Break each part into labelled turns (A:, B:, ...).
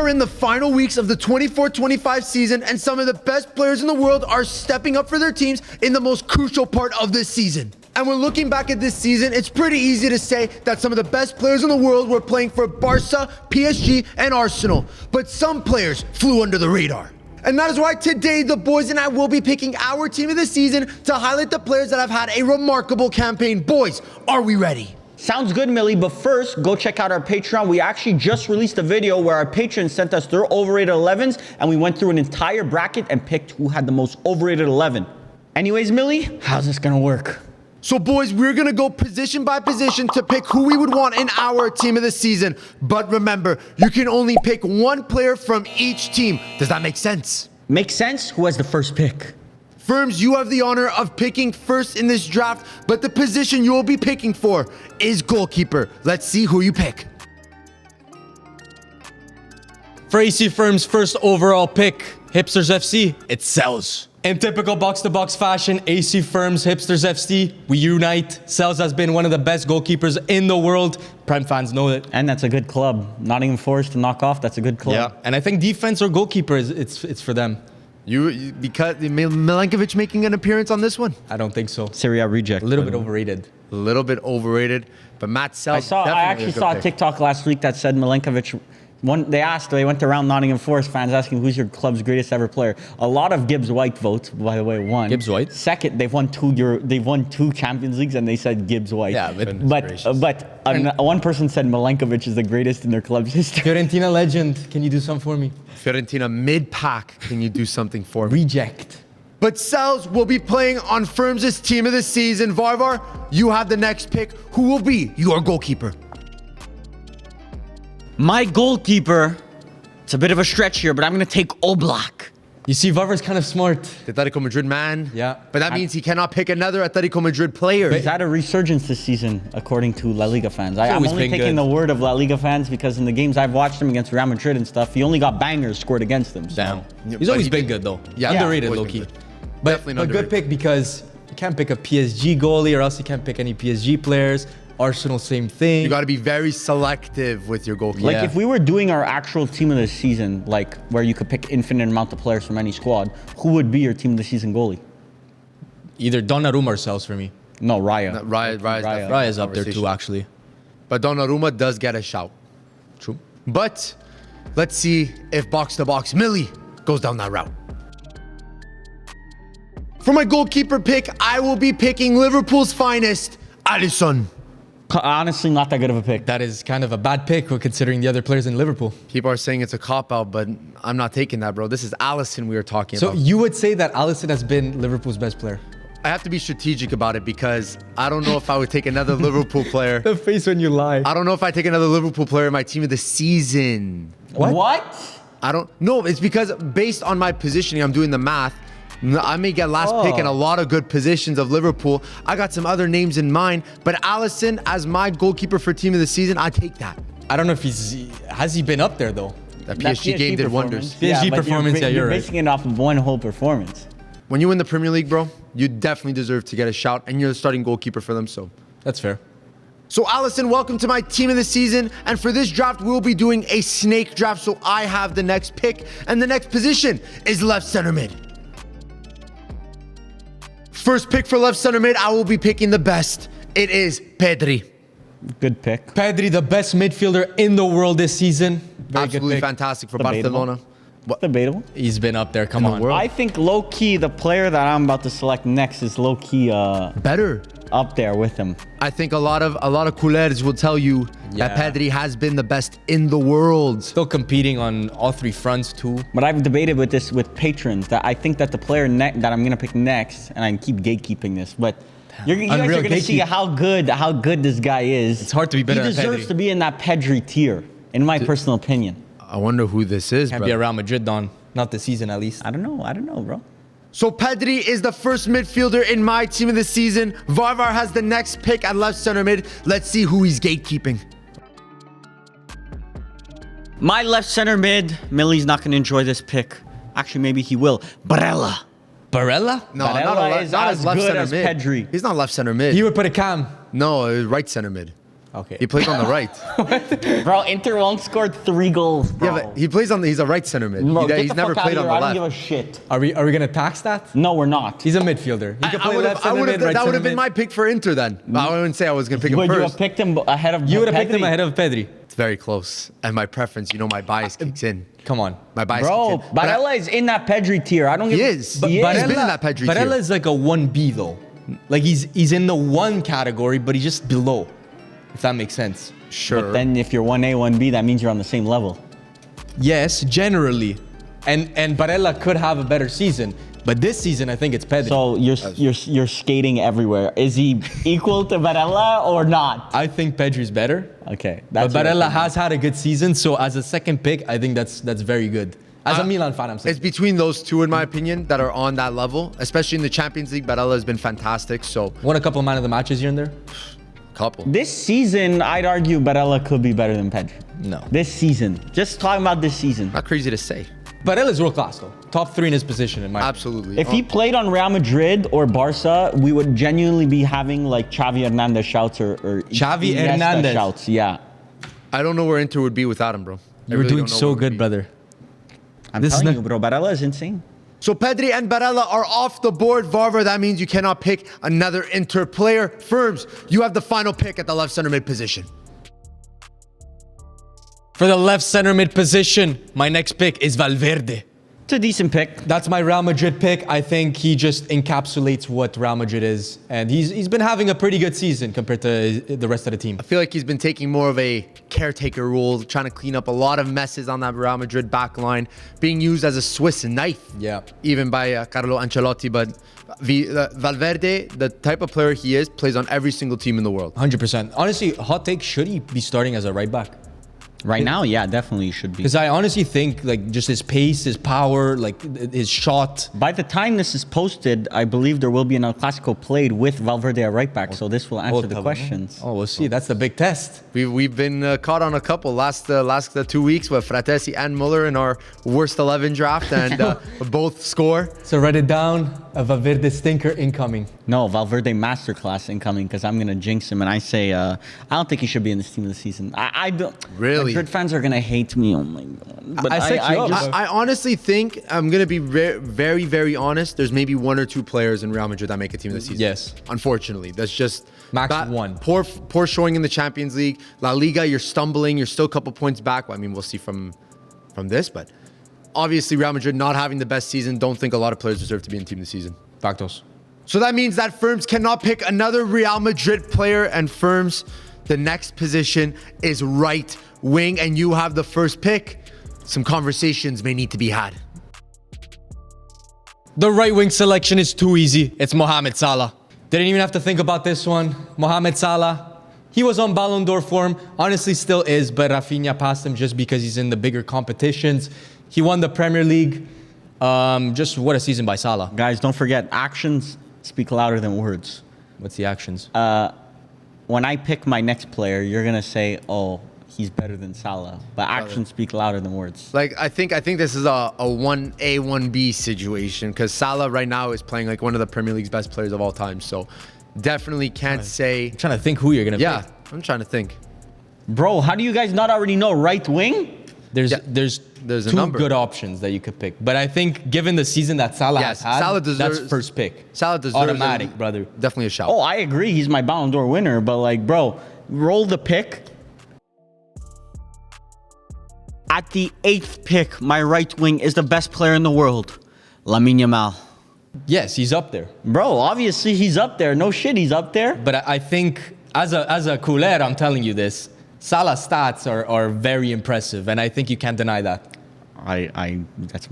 A: are in the final weeks of the 24-25 season, and some of the best players in the world are stepping up for their teams in the most crucial part of this season. And when looking back at this season, it's pretty easy to say that some of the best players in the world were playing for Barca, PSG, and Arsenal. But some players flew under the radar. And that is why today the boys and I will be picking our team of the season to highlight the players that have had a remarkable campaign. Boys, are we ready?
B: Sounds good, Millie, but first, go check out our Patreon. We actually just released a video where our patrons sent us their overrated 11s, and we went through an entire bracket and picked who had the most overrated 11. Anyways, Millie, how's this gonna work?
A: So boys, we're gonna go position by position to pick who we would want in our team of the season. But remember, you can only pick one player from each team. Does that make sense?
B: Makes sense? Who has the first pick?
A: Firms, you have the honor of picking first in this draft, but the position you will be picking for is goalkeeper. Let's see who you pick.
C: For AC Firm's first overall pick, Hipsters FC, it sells. In typical box-to-box fashion, AC Firm's Hipsters FC, we unite. Sells has been one of the best goalkeepers in the world. Prem fans know it.
B: And that's a good club. Nottingham Forest to knock off, that's a good club.
C: Yeah, and I think defense or goalkeeper, it's for them.
A: Because Milenkovic making an appearance on this one?
C: I don't think so.
B: Serie A reject.
C: A little bit overrated.
A: A little bit overrated, but Matt Sells.
B: I actually saw a TikTok last week that said Milenkovic. They went around Nottingham Forest fans asking who's your club's greatest ever player. A lot of Gibbs White votes, by the way, won.
C: Gibbs White?
B: Second, they've won two Champions Leagues, and they said Gibbs White.
C: Yeah,
B: but one person said Milenkovic is the greatest in their club's history.
C: Fiorentina legend, can you do something for me?
A: Fiorentina mid-pack, can you do something for me?
C: Reject.
A: But Sells will be playing on Firms' team of the season. Varvar, you have the next pick. Who will be your goalkeeper?
B: My goalkeeper, it's a bit of a stretch here, but I'm going to take Oblak.
C: You see, Varvar's kind of smart.
A: The Atletico Madrid man.
C: Yeah.
A: But that means he cannot pick another Atletico Madrid player.
B: He's had a resurgence this season, according to La Liga fans. I'm
C: always
B: only
C: been
B: taking
C: good.
B: the word of La Liga fans because in the games I've watched him against Real Madrid and stuff, he only got bangers scored against them. So.
C: Damn.
A: Yeah,
C: He's
A: but
C: always
A: he
C: been
A: did-
C: good, though.
A: Yeah,
C: Underrated,
A: always
C: low-key.
A: been good.
C: But
A: Definitely
C: good
A: underrated.
C: pick because you can't pick a PSG goalie or else you can't pick any PSG players. Arsenal, same thing.
A: You got to be very selective with your goalkeeper.
B: Like
C: Yeah.
B: if we were doing our actual team of the season, like where you could pick infinite amount of players from any squad, who would be your team of the season goalie?
C: Either Donnarumma or Sells for me.
B: No, Raya.
C: Raya's up there too, actually.
A: But Donnarumma does get a shout.
C: True.
A: But let's see if box-to-box Millie goes down that route. For my goalkeeper pick, I will be picking Liverpool's finest, Alisson.
B: Honestly, not that good of a pick.
C: That is kind of a bad pick considering the other players in Liverpool.
A: People are saying it's a cop-out, but I'm not taking that, bro. This is Alisson we were talking
C: So
A: about.
C: you would say that Alisson has been Liverpool's best player?
A: I have to be strategic about it because I don't know if I would take another Liverpool player.
C: The face when you lie.
A: I don't know if I take another Liverpool player in my team of the season.
B: What?
A: I don't know. It's because based on my positioning, I'm doing the math. I may get last pick in a lot of good positions of Liverpool. I got some other names in mind, but Alisson as my goalkeeper for team of the season, I take that.
C: I don't know if has he been up there though?
A: That PSG game did wonders.
C: PSG
B: but
C: performance,
B: you're
C: you're right.
B: basing it off of one whole performance.
A: When you win the Premier League, bro, you definitely deserve to get a shout, and you're the starting goalkeeper for them, so.
C: That's fair.
A: So Alisson, welcome to my team of the season, and for this draft, we'll be doing a snake draft, so I have the next pick, and the next position is left center mid. First pick for left center mid, I will be picking the best. It is Pedri.
B: Good pick.
C: Pedri, the best midfielder in the world this season. Very
A: Absolutely
C: good pick.
A: fantastic for
B: Debatable.
A: Barcelona. What?
B: Debatable.
C: He's been up there. Come on.
A: world.
B: I think low-key, the player that I'm about to select next is low-key
A: Better.
B: up there with him.
A: I think a lot of couleurs will tell you that
C: Yeah.
A: Pedri has been the best in the world.
C: Still competing on all three fronts too.
B: But I've debated with this with patrons that I think that the player that I'm gonna pick next, and I keep gatekeeping this, but you guys
C: Unreal
B: are gonna see
C: gatekeep.
B: how good this guy is.
C: It's hard to be better
B: He
C: than
B: deserves
C: Pedri.
B: to be in that Pedri tier, in my personal opinion.
A: I wonder who this is,
C: Can't
A: bro.
C: be a Real Madrid Don. Not this season at least.
B: I don't know, bro.
A: So Pedri is the first midfielder in my team of the season. Varvar has the next pick at left center mid. Let's see who he's gatekeeping.
B: My left center mid, Millie's not gonna enjoy this pick. Actually, maybe he will. Barella.
C: Barella?
A: No,
B: Barella
A: not
B: is
A: not
B: as
A: as left
B: good
A: center
B: as
A: mid.
B: Pedri.
A: He's not left center mid.
C: He would put a cam.
A: No, right center mid.
C: Okay.
A: He plays on the right.
B: Bro, Inter won't score 3 goals, bro.
A: Yeah, but he plays on he's a right center mid.
B: Bro, get
A: He's
B: the
A: never
B: fuck
A: played
B: out
A: on
B: of
A: the
B: here. I don't
A: left.
B: give a shit.
C: Are we gonna tax that?
B: No, we're not.
C: He's a midfielder. He can play left
A: I
C: center
A: would
C: mid,
A: have
C: right center
A: been
C: mid.
A: my pick for Inter then. I wouldn't say I was gonna pick him
B: Would you have
A: first.
B: picked him ahead of
C: You would have picked him
B: Pedri?
C: ahead of Pedri.
A: It's very close, and my preference, my bias kicks in.
C: Come on.
A: My bias
B: Bro,
A: kicks in. But
B: Barella is in that Pedri tier. I don't give
A: He
B: a...
A: is.
B: He
A: But
B: is.
A: He's been in that Pedri tier.
C: Barella is like a 1B though. Like he's in the 1 category, but he's just below. If that makes sense.
A: Sure.
B: But then if you're 1A, 1B, that means you're on the same level.
C: Yes, generally. And Barella could have a better season, but this season I think it's Pedri.
B: So you're skating everywhere. Is he equal to Barella or not?
C: I think Pedri's better.
B: Okay.
C: But
B: your
C: Barella
B: opinion.
C: has had a good season, so as a second pick, I think that's very good. As a Milan fan, I'm saying.
A: It's between those two, in my opinion, that are on that level. Especially in the Champions League, Barella has been fantastic. So,
C: Won a couple of man of the matches here and there.
A: couple.
B: This season, I'd argue Barella could be better than Pedri.
C: No.
B: This season. Just talking about this season.
A: Not crazy to say.
C: Barella's world class though. Top 3 in his position in my
A: Absolutely.
B: If he played on Real Madrid or Barca, we would genuinely be having like Xavi Hernandez shouts or
C: Xavi
B: Iniesta
C: Hernandez.
B: shouts. Yeah.
A: I don't know where Inter would be without him, bro. I
C: You're
A: really
C: doing
A: don't know
C: so
A: where we'd
C: good,
A: be.
C: brother.
B: I'm
C: This is
B: telling
C: not-
B: you, bro. Barella is insane.
A: So Pedri and Barella are off the board. Varver, that means you cannot pick another Inter player. Firms, you have the final pick at the left center mid position.
C: For the left center mid position, my next pick is Valverde.
B: It's a decent pick.
C: That's my Real Madrid pick. I think he just encapsulates what Real Madrid is. And he's been having a pretty good season compared to the rest of the team.
A: I feel like he's been taking more of a caretaker role, trying to clean up a lot of messes on that Real Madrid back line, being used as a Swiss knife,
C: Yeah.
A: even by Carlo Ancelotti. But Valverde, the type of player he is, plays on every single team in the world.
C: 100%. Honestly, hot take, should he be starting as a right back?
B: Right now, yeah, definitely you should be.
C: Because I honestly think like just his pace, his power, like his shot.
B: By the time this is posted, I believe there will be an El Clasico played with Valverde at right back, so this will answer the questions.
C: Oh, we'll see. That's the big test.
A: We've been caught on a couple last 2 weeks with Fratesi and Muller in our worst 11 draft, and both score.
C: So write it down. A Valverde stinker incoming.
B: No, Valverde masterclass incoming because I'm going to jinx him and I say I don't think he should be in this team of the season. I don't.
A: Really?
B: Madrid fans are going to hate me. Oh my God. But
C: I set you up.
B: just-
A: I honestly think, I'm going to be very, very honest, there's maybe 1 or 2 players in Real Madrid that make a team this season.
C: Yes.
A: Unfortunately. That's just...
C: Max 1.
A: Poor showing in the Champions League. La Liga, you're stumbling. You're still a couple points back. Well, I mean, we'll see from this, but obviously Real Madrid not having the best season. Don't think a lot of players deserve to be in team this season.
C: Factos.
A: So that means that Firms cannot pick another Real Madrid player, and Firms, the next position is right wing, and you have the first pick. Some conversations may need to be had.
C: The right wing selection is too easy. It's Mohamed Salah. Didn't even have to think about this one. Mohamed Salah. He was on Ballon d'Or form. Honestly, still is, but Rafinha passed him just because he's in the bigger competitions. He won the Premier League. Just what a season by Salah.
B: Guys, don't forget, actions speak louder than words.
C: What's the actions?
B: When I pick my next player, you're going to say, oh, he's better than Salah. But actions speak louder than words.
A: Like, I think this is a 1A, 1B situation, because Salah right now is playing like one of the Premier League's best players of all time. So definitely can't say.
C: I'm trying to think who you're gonna
A: Yeah,
C: pick.
A: I'm trying to think.
B: Bro, how do you guys not already know right wing?
C: There's
A: Yeah,
C: there's
A: a
C: two
A: number.
C: good options that you could pick. But I think given the season that Salah
A: Yes,
C: has had,
A: Salah deserves-
C: that's first pick.
A: Salah deserves
C: automatic, brother.
A: Definitely a shout.
B: Oh, I agree. He's my Ballon d'Or winner. But like, bro, roll the pick. At the 8th pick, my right wing is the best player in the world, Lamine Yamal.
C: Yes, he's up there.
B: Bro, obviously he's up there. No shit, he's up there.
C: But I think as a culé, I'm telling you this, Salah's stats are very impressive, and I think you can't deny that.
B: That's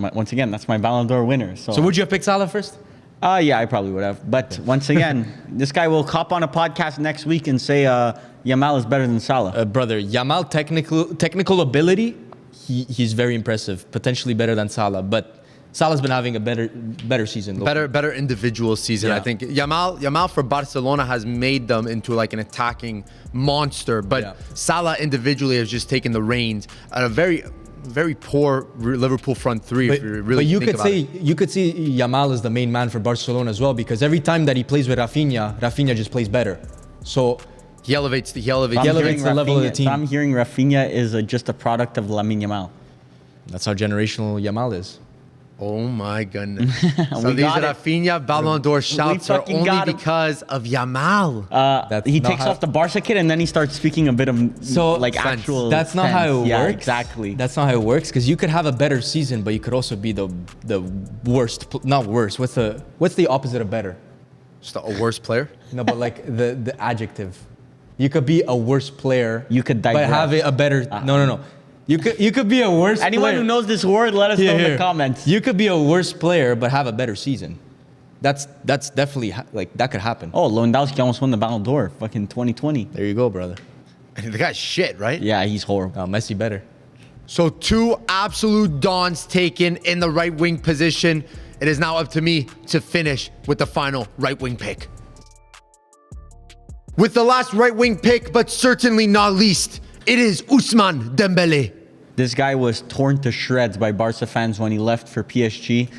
B: my Ballon d'Or winner.
C: So would you have picked Salah first?
B: Yeah, I probably would have. But once again, this guy will hop on a podcast next week and say Yamal is better than Salah.
C: Brother, Yamal technical ability, he's very impressive, potentially better than Salah, but Salah's been having a better season.
A: Better individual season.
C: Yeah.
A: I think Yamal for Barcelona has made them into like an attacking monster, but
C: Yeah.
A: Salah individually has just taken the reins at a very, very poor Liverpool front three.
C: But,
A: if you really
C: but you
A: think
C: could
A: about
C: say
A: it.
C: you could see Yamal as the main man for Barcelona as well, because every time that he plays with Rafinha just plays better. So
A: He elevates
B: So I'm
C: elevates
B: hearing
C: the level of the
B: Rafinha-
C: team.
B: so I'm hearing Rafinha is just a product of Lamine Yamal.
C: That's how generational Yamal is.
A: Oh my goodness. So
B: We
A: these
B: got it.
A: Rafinha Ballon d'Or shouts are
B: fucking
A: only
B: got it.
A: because of Yamal.
C: That's
B: He
C: not
B: takes
C: how-
B: off the Barca kid and then he starts speaking a bit of like
A: sense.
B: actual.
C: That's not how
B: sense.
C: it
B: Yeah,
C: works.
B: exactly.
C: That's not how it works because you could have a better season, but you could also be the worst. Not worst. What's the opposite of better?
A: Just a worse player.
C: No, but like the adjective. You could be a worse player.
B: You could
C: but
B: digress.
C: have a better. No. You could be a worse.
B: Anyone
C: player.
B: who knows this word, let us know in the comments.
C: You could be a worse player but have a better season. That's definitely like that could happen.
B: Oh, Lewandowski almost won the Ballon d'Or, fucking 2020.
C: There you go, brother.
A: The guy's shit, right?
B: Yeah, he's horrible.
C: Messi better.
A: So 2 absolute dons taken in the right wing position. It is now up to me to finish with the final right wing pick. With the last right wing pick, but certainly not least, it is Ousmane Dembele.
B: This guy was torn to shreds by Barca fans when he left for PSG.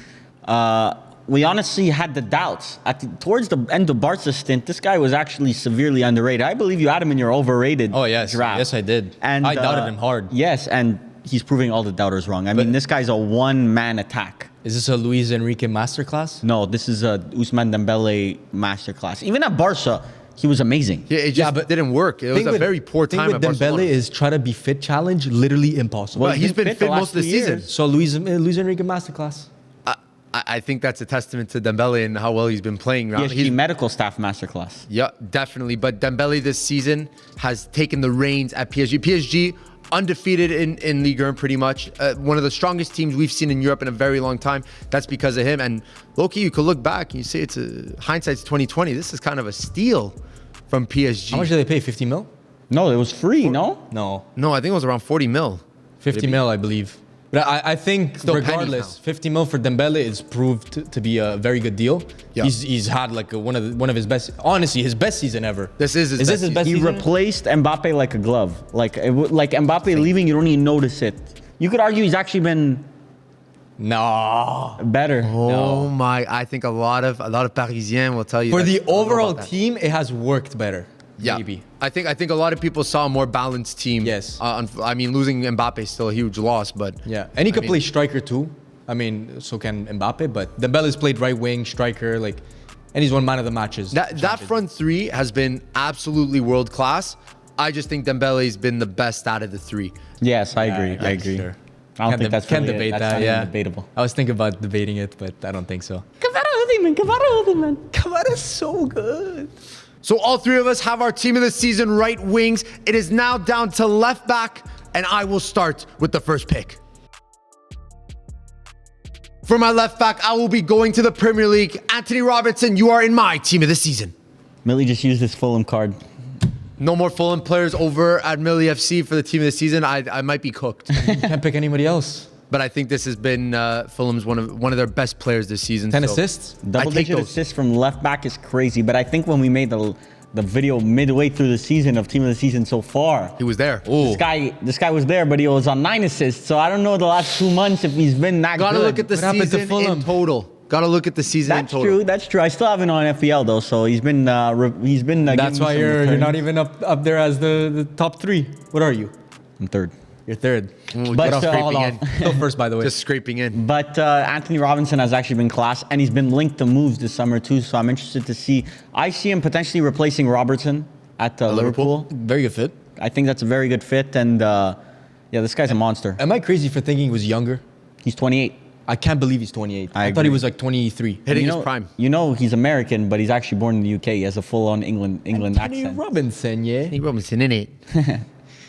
B: We honestly had the doubts. Towards the end of Barca's stint, this guy was actually severely underrated. I believe you had him in your overrated draft.
C: Yes, I did.
B: And
C: I doubted him hard.
B: Yes, and he's proving all the doubters wrong. I mean, this guy's a one-man attack.
C: Is this a Luis Enrique masterclass?
B: No, this is a Ousmane Dembele masterclass. Even at Barca, he was amazing.
A: Yeah, it just
C: but
A: didn't work. It was a very poor time at
C: with Dembele
A: Barcelona.
C: is try to be fit challenge literally impossible.
A: Well, he's been
B: the
A: fit
B: last
A: most of the
B: 2
A: season.
B: years.
C: So Luis Enrique masterclass.
A: I think that's a testament to Dembele and how well he's been playing.
B: PSG medical staff masterclass.
A: Yeah, definitely. But Dembele this season has taken the reins at PSG. PSG undefeated in Ligue 1 pretty much. One of the strongest teams we've seen in Europe in a very long time. That's because of him. And Loki, you could look back and you say hindsight's 2020. This is kind of a steal from PSG.
C: How much did they pay? 50 mil?
B: No, it was free, no?
C: No.
A: No, I think it was around 40 mil.
C: 50 mil, I believe. But I think
A: Still pennies
C: regardless,
A: now.
C: 50 mil for Dembele is proved to be a very good deal.
A: Yeah.
C: He's had like one of his best, honestly, his best season ever.
A: This is his best
C: this his best
B: He
C: season?
B: replaced Mbappe like a glove. Like Mbappe leaving, you don't even notice it. You could argue he's actually been
C: No.
B: better.
A: Oh my! I think a lot of Parisiens will tell you
C: For
A: that.
C: the
A: I don't know
C: overall
A: about that.
C: team, it has worked better.
A: Yeah,
C: Maybe.
A: I think a lot of people saw a more balanced team.
C: Yes.
A: I mean, losing Mbappe is still a huge loss, but
C: Yeah. And he could
A: I mean-
C: play striker too. I mean, so can Mbappe, but Dembele's played right wing, striker, like, and he's won man of the matches.
A: that front three has been absolutely world class. I just think Dembele's been the best out of the three.
B: Yes, I agree. I
C: yeah,
B: agree.
C: sure.
B: I don't think that's
C: can't
B: really
C: debate
B: that's
C: that.
B: not
C: Yeah,
B: even debatable.
C: I was thinking about debating it, but I don't think so.
B: Kamara
C: Kamara's so good.
A: So all three of us have our team of the season right wings. It is now down to left back, and I will start with the first pick. For my left back, I will be going to the Premier League. Anthony Robertson, you are in my team of the season.
B: Millie just used his Fulham card.
A: No more Fulham players over at Millie FC for the team of the season. I might be cooked,
C: You can't pick anybody else.
A: but I think this has been Fulham's one of their best players this season.
C: 10
A: so
C: assists.
A: I
B: Double
A: take
B: digit
A: those.
B: assists from left back is crazy, but I think when we made the video midway through the season of team of the season so far,
A: He was there.
C: Ooh.
B: this guy was there, but he was on 9 assists. So I don't know the last 2 months if he's been that
A: Gotta
B: good.
A: look at the
C: What happened to
A: season
C: Fulham?
A: in total. Gotta look at the season
B: That's
A: in total.
B: true. That's true. I still haven't on FPL though, so he's been
C: That's
B: giving me
C: why
B: some
C: you're
B: returns.
C: not even up there as the top 3. What are you?
B: I'm third.
C: You're third.
B: But
A: just
B: hold
A: scraping
B: on.
A: in.
C: Still first, by the way.
A: Just scraping in.
B: But Anthony Robinson has actually been class, and he's been linked to moves this summer too. So I'm interested to see. I see him potentially replacing Robertson at Liverpool.
C: Very good fit.
B: I think that's a very good fit, and yeah, this guy's a monster.
C: Am I crazy for thinking he was younger?
B: He's 28.
C: I can't believe he's 28.
B: I
C: I thought he
B: agree.
C: was like 23.
A: Hitting
B: You
A: his
B: know,
A: prime.
B: You know he's American, but he's actually born in the UK. He has a full-on England
C: Anthony
B: accent.
C: Robinson, yeah.
A: Anthony Robinson in it.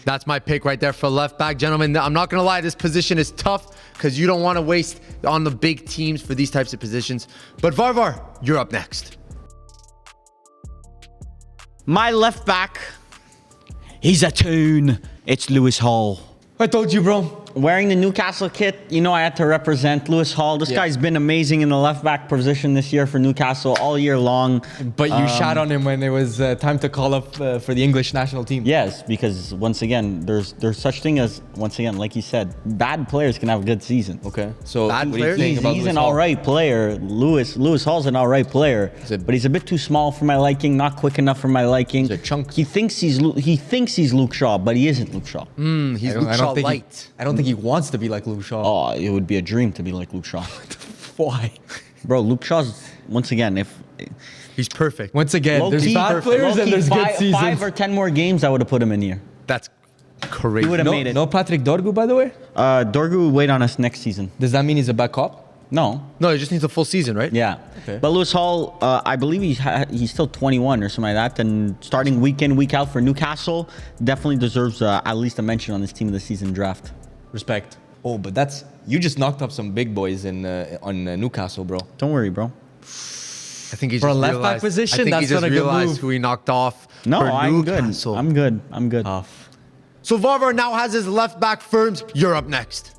A: That's my pick right there for left back. Gentlemen, I'm not going to lie. This position is tough because you don't want to waste on the big teams for these types of positions. But Varvar, you're up next.
B: My left back, he's a tune. It's Lewis Hall.
C: I told you, bro.
B: wearing the Newcastle kit, you know I had to represent Lewis Hall. This guy's been amazing in the left back position this year for Newcastle all year long.
C: But you shot on him when it was time to call up for the English national team.
B: Yes, because once again, there's such thing as, once again, like you said, bad players can have a good season.
C: Okay. So
A: Bad
C: what do you
A: players?
C: think about
B: He's
C: Lewis
B: an
C: Hall?
B: all right player. Lewis Hall's an all right player, but he's a bit too small for my liking, not quick enough for my liking.
C: He's a chunk.
B: He thinks he's Luke Shaw, but he isn't Luke Shaw.
A: He's Luke Shaw light.
C: I don't think he wants to be like Luke Shaw.
B: Oh, it would be a dream to be like Luke Shaw.
C: Why?
B: Bro, Luke Shaw's, once again, if
A: He's perfect.
C: Once again, there's bad players and there's good seasons.
B: 5 or 10 more games, I would have put him in here.
A: That's crazy.
B: He would have
C: No,
B: made it.
C: no Patrick Dorgu, by the way?
B: Dorgu will wait on us next season.
C: Does that mean he's a backup?
B: No.
A: No, he just needs a full season, right?
B: Yeah.
C: Okay.
B: But Lewis Hall, I believe he's still 21 or something like that. And starting week in, week out for Newcastle, definitely deserves at least a mention on this team of the season draft.
C: Respect. Oh, but you just knocked up some big boys on Newcastle, bro.
B: Don't worry, bro.
A: I think he
C: For a
A: just
C: left back
A: realized,
C: position,
A: I think
C: that's
A: he just
C: not a good
A: realized
C: move.
A: who he knocked off.
B: No,
A: for
B: I'm good.
A: Newcastle.
B: I'm good. I'm good.
C: Tough.
A: So Varvar now has his left back firms. You're up next.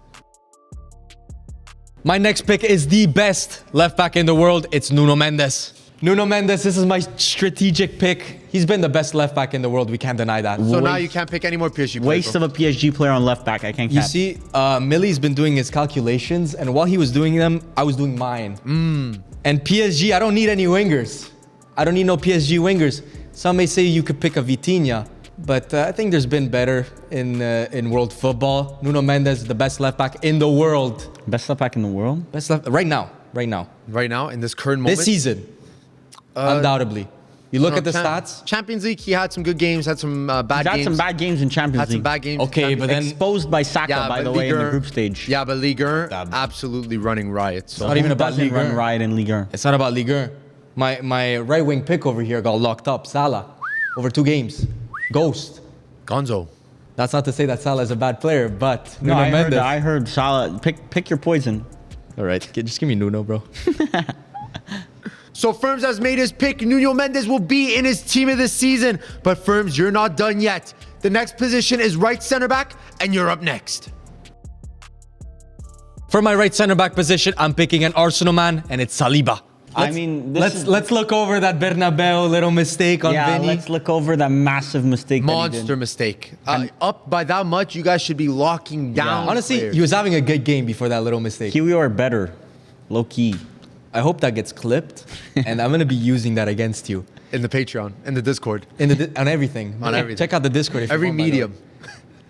C: My next pick is the best left back in the world. It's Nuno Mendes. Nuno Mendes, this is my strategic pick. He's been the best left back in the world. We can't deny that.
A: So now you can't pick any more PSG players.
B: Waste of a PSG player on left back. I can't
C: You
B: cap.
C: see, Millie's been doing his calculations, and while he was doing them, I was doing mine. And PSG, I don't need any wingers. I don't need no PSG wingers. Some may say you could pick a Vitinha, but I think there's been better in world football. Nuno Mendes, the best left back in the world.
B: Best left back in the world?
C: Best left right now.
A: Right now, in this current moment.
C: This season, undoubtedly. You look at the
A: Champ-
C: stats.
A: Champions League, he had some good games, had some bad
B: He's
A: games.
B: had some bad games in Champions
A: Had some
B: League.
A: bad games. in
C: Okay,
A: Champions
C: but
A: League.
C: then
B: Exposed by Saka, by
A: but
B: the way, in the
A: Ligue
B: group stage.
A: Yeah, but Ligue 1, absolutely running riot. So
C: Not even
B: Who
C: about
B: doesn't
C: Ligue
B: run
C: 1.
B: riot in Ligue 1?
C: It's not about Ligue 1. My right wing pick over here got locked up. Salah, over 2 games. Ghost.
A: Gonzo.
C: That's not to say that Salah is a bad player, but
B: No,
C: Nuno
B: I
C: Mendes.
B: heard Salah. Pick your poison.
C: All right, just give me Nuno, bro.
A: So Firms has made his pick. Nuno Mendes will be in his team of the season. But Firms, you're not done yet. The next position is right center back, and you're up next.
C: For my right center back position, I'm picking an Arsenal man, and it's Saliba. Let's look over that Bernabeu little mistake on
B: Yeah,
C: Vinny.
B: let's look over that massive mistake. that he did.
A: Monster mistake. Up by that much, you guys should be locking down.
C: Honestly,
A: players.
C: he was having a good game before that little mistake.
B: Kiwi are better, low key.
C: I hope that gets clipped, and I'm gonna be using that against you
A: in the Patreon, in the Discord,
C: on everything.
A: On everything.
C: Check out the Discord. If you
A: every
C: want, by the way.
A: medium.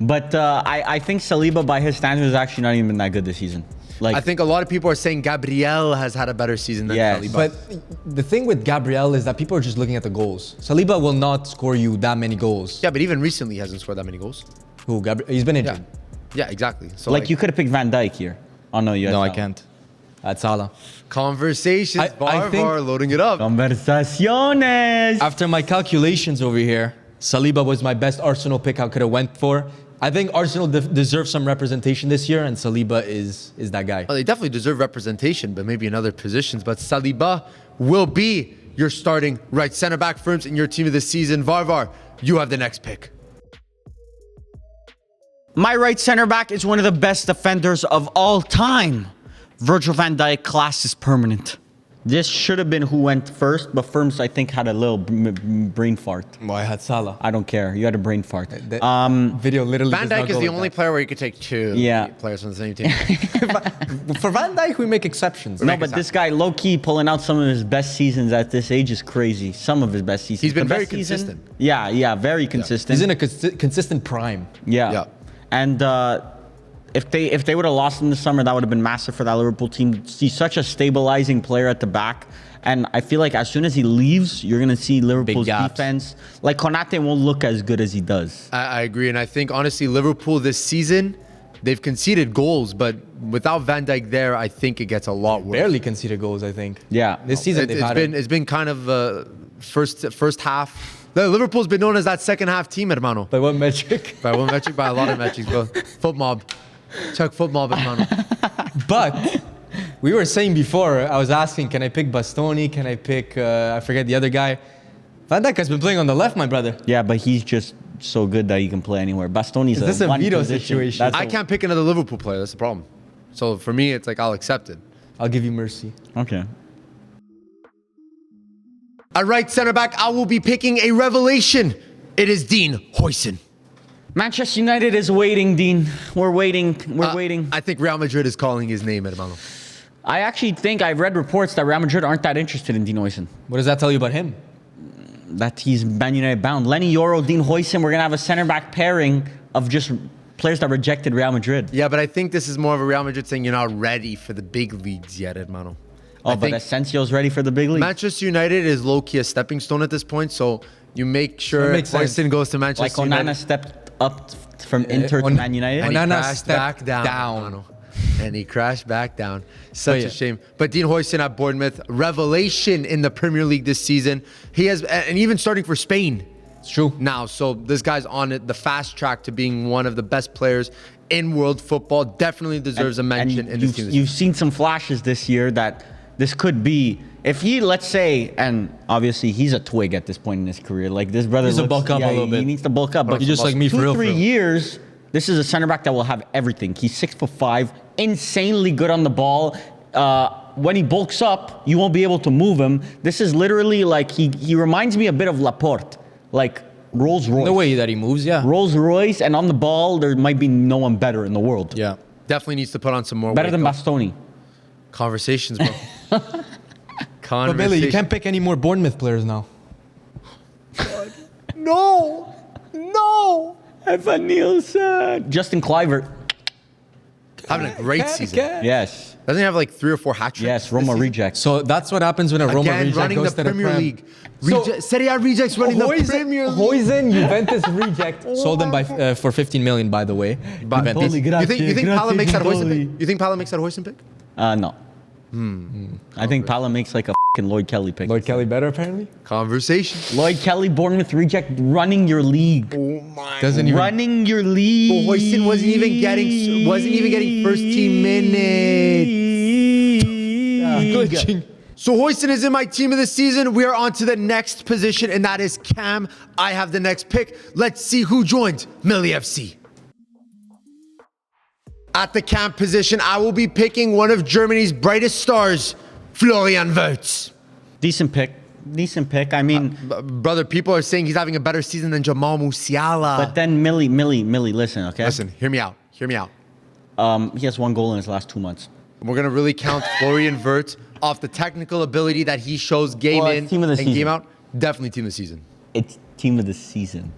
B: But I think Saliba, by his standards, has actually not even been that good this season. Like,
A: I think a lot of people are saying Gabriel has had a better season than
B: Yes.
A: Saliba.
C: But the thing with Gabriel is that people are just looking at the goals. Saliba will not score you that many goals.
A: yeah, but even recently he hasn't scored that many goals.
C: Who? Gabriel? He's been
A: Yeah,
C: injured.
A: yeah, exactly. So
B: like you could have picked Van Dijk here. Oh no, you had
C: No, I
B: Salah.
C: can't. That's Salah.
A: conversations,
C: I think-
A: loading it up.
B: Conversaciones.
C: After my calculations over here, Saliba was my best Arsenal pick I could have went for. I think Arsenal deserves some representation this year, and Saliba is that guy.
A: Well, they definitely deserve representation, but maybe in other positions. But Saliba will be your starting right center back Firms in your team of the season. Varvar, you have the next pick.
B: My right center back is one of the best defenders of all time. Virgil van Dijk, class is permanent. This should have been who went first, but Firms, I think, had a little brain fart.
C: Well, I had Salah.
B: I don't care. You had a brain fart.
C: Video literally
A: Van
C: does not
A: Dijk is
C: go
A: the
C: with
A: only
C: that.
A: player where you could take two players from the same team.
C: For Van Dijk, we make exceptions.
B: No, but this guy, low-key, pulling out some of his best seasons at this age is crazy. Some of his best seasons.
A: He's been
B: The
A: very
B: best season-
A: consistent.
B: Yeah, very consistent.
C: He's in a consistent prime.
B: Yeah.
A: Yeah.
B: And if they would have lost in the summer, that would have been massive for that Liverpool team. He's such a stabilizing player at the back. And I feel like as soon as he leaves, you're going to see Liverpool's
C: gaps.
B: defense. Like, Konate won't look as good as he does.
A: I agree. And I think, honestly, Liverpool this season, they've conceded goals, but without Van Dijk there, I think it gets a lot worse.
C: Barely conceded goals, I think.
B: Yeah.
C: This season they've had
A: It's been kind of first half. Liverpool's been known as that second half team, hermano.
C: By what metric?
A: By one metric, by a lot of metrics, bro. Foot mob. Check foot mob, hermano.
C: But we were saying before, I was asking, can I pick Bastoni? Can I pick, I forget the other guy. Van Dijk has been playing on the left, my brother.
B: Yeah, but he's just so good that he can play anywhere. Bastoni's
C: Is this a
B: one
C: veto
B: position.
C: situation?
B: That's
A: I can't pick another Liverpool player. That's the problem. So for me, it's like I'll accept it.
C: I'll give you mercy.
B: Okay.
A: At right center back, I will be picking a revelation. It is Dean Huijsen.
B: Manchester United is waiting, Dean. We're waiting. We're waiting.
A: I think Real Madrid is calling his name, hermano.
B: I actually think I've read reports that Real Madrid aren't that interested in Dean Huijsen.
C: What does that tell you about him?
B: That he's Man United bound. Lenny Yoro, Dean Huijsen, we're going to have a center back pairing of just players that rejected Real Madrid.
A: Yeah, but I think this is more of a Real Madrid saying you're not ready for the big leagues yet, hermano.
B: Oh,
A: I
B: but
A: think
B: Asensio's ready for the big league.
A: Manchester United is low-key a stepping stone at this point, so you make sure
C: That makes sense.
A: Huijsen goes to
B: Like
A: Manchester
B: Onana
A: United.
B: stepped up from Inter to Man United.
A: And he
C: Onana
A: crashed
C: stepped
A: back down.
C: down.
A: hermano. And he crashed back down. Such
C: yeah.
A: a shame. But Dean Huijsen at Bournemouth, revelation in the Premier League this season. He has, and even starting for Spain
C: It's true.
A: now. So this guy's on it, the fast track to being one of the best players in world football. Definitely deserves a mention in this team.
B: You've seen some flashes this year that this could be. If he, let's say, and obviously he's a twig at this point in his career. Like this brother
C: He needs to
B: looks-
C: bulk up a little
B: He
C: bit.
B: needs to bulk up. But
C: He's just like me for real, for
B: 2-3
C: real.
B: years, this is a center back that will have everything. He's 6'5", insanely good on the ball. When he bulks up, you won't be able to move him. This is literally like he reminds me a bit of Laporte, like Rolls Royce.
C: The way that he moves, yeah.
B: Rolls Royce, and on the ball, there might be no one better in the world.
C: Yeah.
A: Definitely needs to put on some more
B: Better
A: weight,
B: than
A: though.
B: Bastoni.
A: Conversations, bro.
C: But Billy, you can't pick any more Bournemouth players now.
A: No.
B: Evan Nielsen. Justin Kluivert.
A: Having a great season.
B: Yes.
A: Doesn't he have like 3 or 4 hat tricks?
B: Yes, Roma reject.
C: So that's what happens when a Roma
A: Again,
C: reject
A: running
C: goes
A: the
C: to
A: Premier
C: the Prem.
A: League. Serie A rejects running the Premier League.
C: Huijsen, Juventus reject. Sold him for 15 million, by the way.
A: But
C: Juventus.
A: you think Pala makes that Huijsen pick? You think Pala makes that Huijsen pick?
B: No. I think Pala makes like a fucking Lloyd Kelly pick.
C: Lloyd Kelly better, apparently?
A: Conversation.
B: Lloyd Kelly, Bournemouth reject, running your league.
A: Oh my.
C: Doesn't even...
B: Running your league.
A: Huijsen wasn't even getting first team minutes.
C: Glitching.
A: So Huijsen is in my team of the season. We are on to the next position, and that is Cam. I have the next pick. Let's see who joined Millie FC. At the Cam position, I will be picking one of Germany's brightest stars, Florian Wirtz.
B: Decent pick. I mean,
A: Brother, people are saying he's having a better season than Jamal Musiala.
B: but then Millie, listen, okay?
A: Listen, hear me out.
B: He has 1 goal in his last 2 months.
A: We're going to really count Florian Wirtz off the technical ability that he shows game
B: Well,
A: in
B: team of the
A: and
B: season.
A: game out. Definitely team of the season.
B: It's team of the season.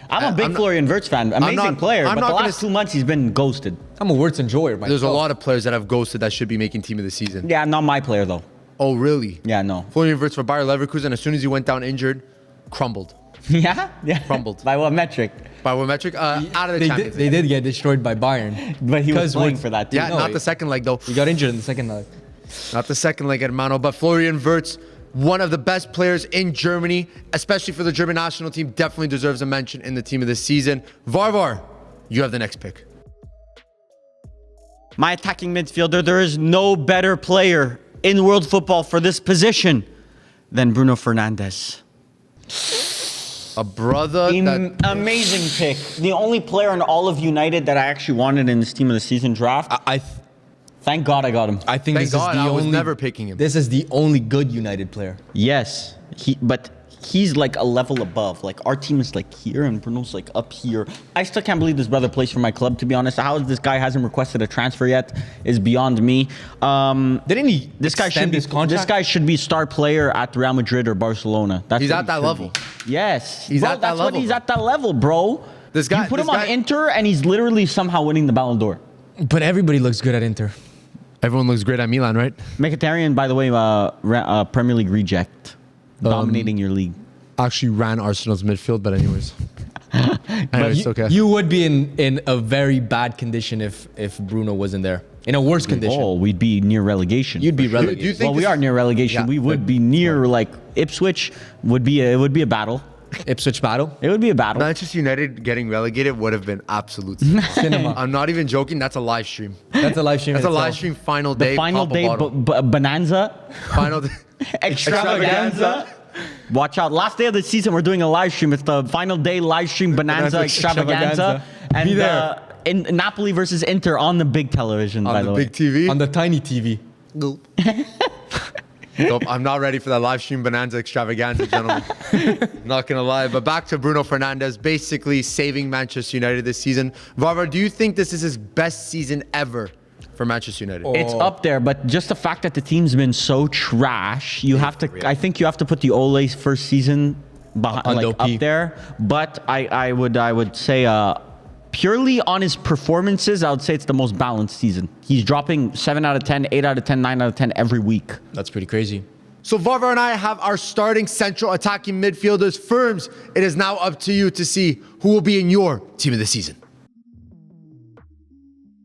B: I'm a big
A: I'm not-
B: Florian Wirtz fan. Amazing
A: not-
B: player,
A: I'm
B: but
A: not
B: the
A: gonna
B: last 2 months he's been ghosted.
C: I'm a Wirtz enjoyer myself.
A: There's a lot of players that have ghosted that should be making team of the season.
B: Yeah, not my player though.
A: Oh, really?
B: Yeah, no.
A: Florian Wirtz for Bayer Leverkusen, as soon as he went down injured, crumbled.
B: Yeah?
A: Crumbled.
B: By what metric?
A: By what metric? Out of the
C: They
A: Champions
C: did, they did get destroyed by Bayern.
B: But he was
C: Because
B: playing
C: Wirtz-
B: for that too.
A: Yeah,
C: No,
A: not
C: he-
A: the second leg, though.
C: He got injured in the second leg.
A: Not the second leg, hermano. But Florian Wirtz, one of the best players in Germany, especially for the German national team, definitely deserves a mention in the team of the season. Varvar, you have the next pick.
B: My attacking midfielder, there is no better player in world football for this position than Bruno Fernandes.
A: A brother that...
B: Amazing pick. The only player in all of United that I actually wanted in this team of the season draft. Thank God I got him.
C: I think
A: Thank
C: this
A: God
C: is the
A: I
C: only...
A: was never picking him.
C: This is the only good United player.
B: Yes, but he's like a level above. Like our team is like here and Bruno's like up here. I still can't believe this brother plays for my club, to be honest. How this guy hasn't requested a transfer yet is beyond me.
C: Didn't he
B: This guy should
C: extend
B: be
C: his contract?
B: This guy should be star player at Real Madrid or Barcelona. That's
A: He's
B: what
A: at
B: he
A: that
B: should
A: level.
B: be. Yes,
A: He's
B: bro,
A: at that
B: that's what
A: level,
B: he's
A: bro.
B: at that level, bro.
A: This guy-
B: you put him
A: this
B: on
A: guy-
B: Inter and he's literally somehow winning the Ballon d'Or.
C: But everybody looks good at Inter.
A: Everyone looks great at Milan, right?
B: Mkhitaryan, by the way, Premier League reject, dominating your league.
A: Actually ran Arsenal's midfield, but anyways. Anyways, okay.
C: You would be in a very bad condition if Bruno wasn't there. In a worse condition.
B: Oh, we'd be near relegation.
C: You'd be
A: Do you
C: relegated.
A: think
B: Well, we
A: this-
B: are near relegation.
A: Yeah.
B: We would be near like Ipswich. It would be a battle.
C: Ipswich battle.
B: It would be a battle.
A: Manchester United getting relegated would have been absolute
C: Cinema.
A: I'm not even joking. That's a live stream.
C: That's a live stream.
A: That's a
C: itself.
A: live stream final day.
B: The final
A: pop a
B: day
A: bottle.
B: bonanza,
A: Final day.
B: extravaganza. Watch out. Last day of the season, we're doing a live stream. It's the final day live stream Bonanza Extravaganza.
C: Be
B: And
C: there.
B: in Napoli versus Inter on the big television, by the way.
A: big TV.
C: On the tiny TV.
A: Nope, I'm not ready for that live stream Bonanza Extravaganza, gentlemen. Not gonna lie. But back to Bruno Fernandes, basically saving Manchester United this season. Varvar, do you think this is his best season ever for Manchester United?
B: It's up there, but just the fact that the team's been so trash, you have to. I think you have to put the Ole's first season behind,
C: On
B: like,
C: Dopi.
B: up there. But I would say purely on his performances, I would say it's the most balanced season. He's dropping 7 out of 10, 8 out of 10, 9 out of 10 every week.
C: That's pretty crazy.
A: So Varvar and I have our starting central attacking midfielders. Firms, it is now up to you to see who will be in your team of the season.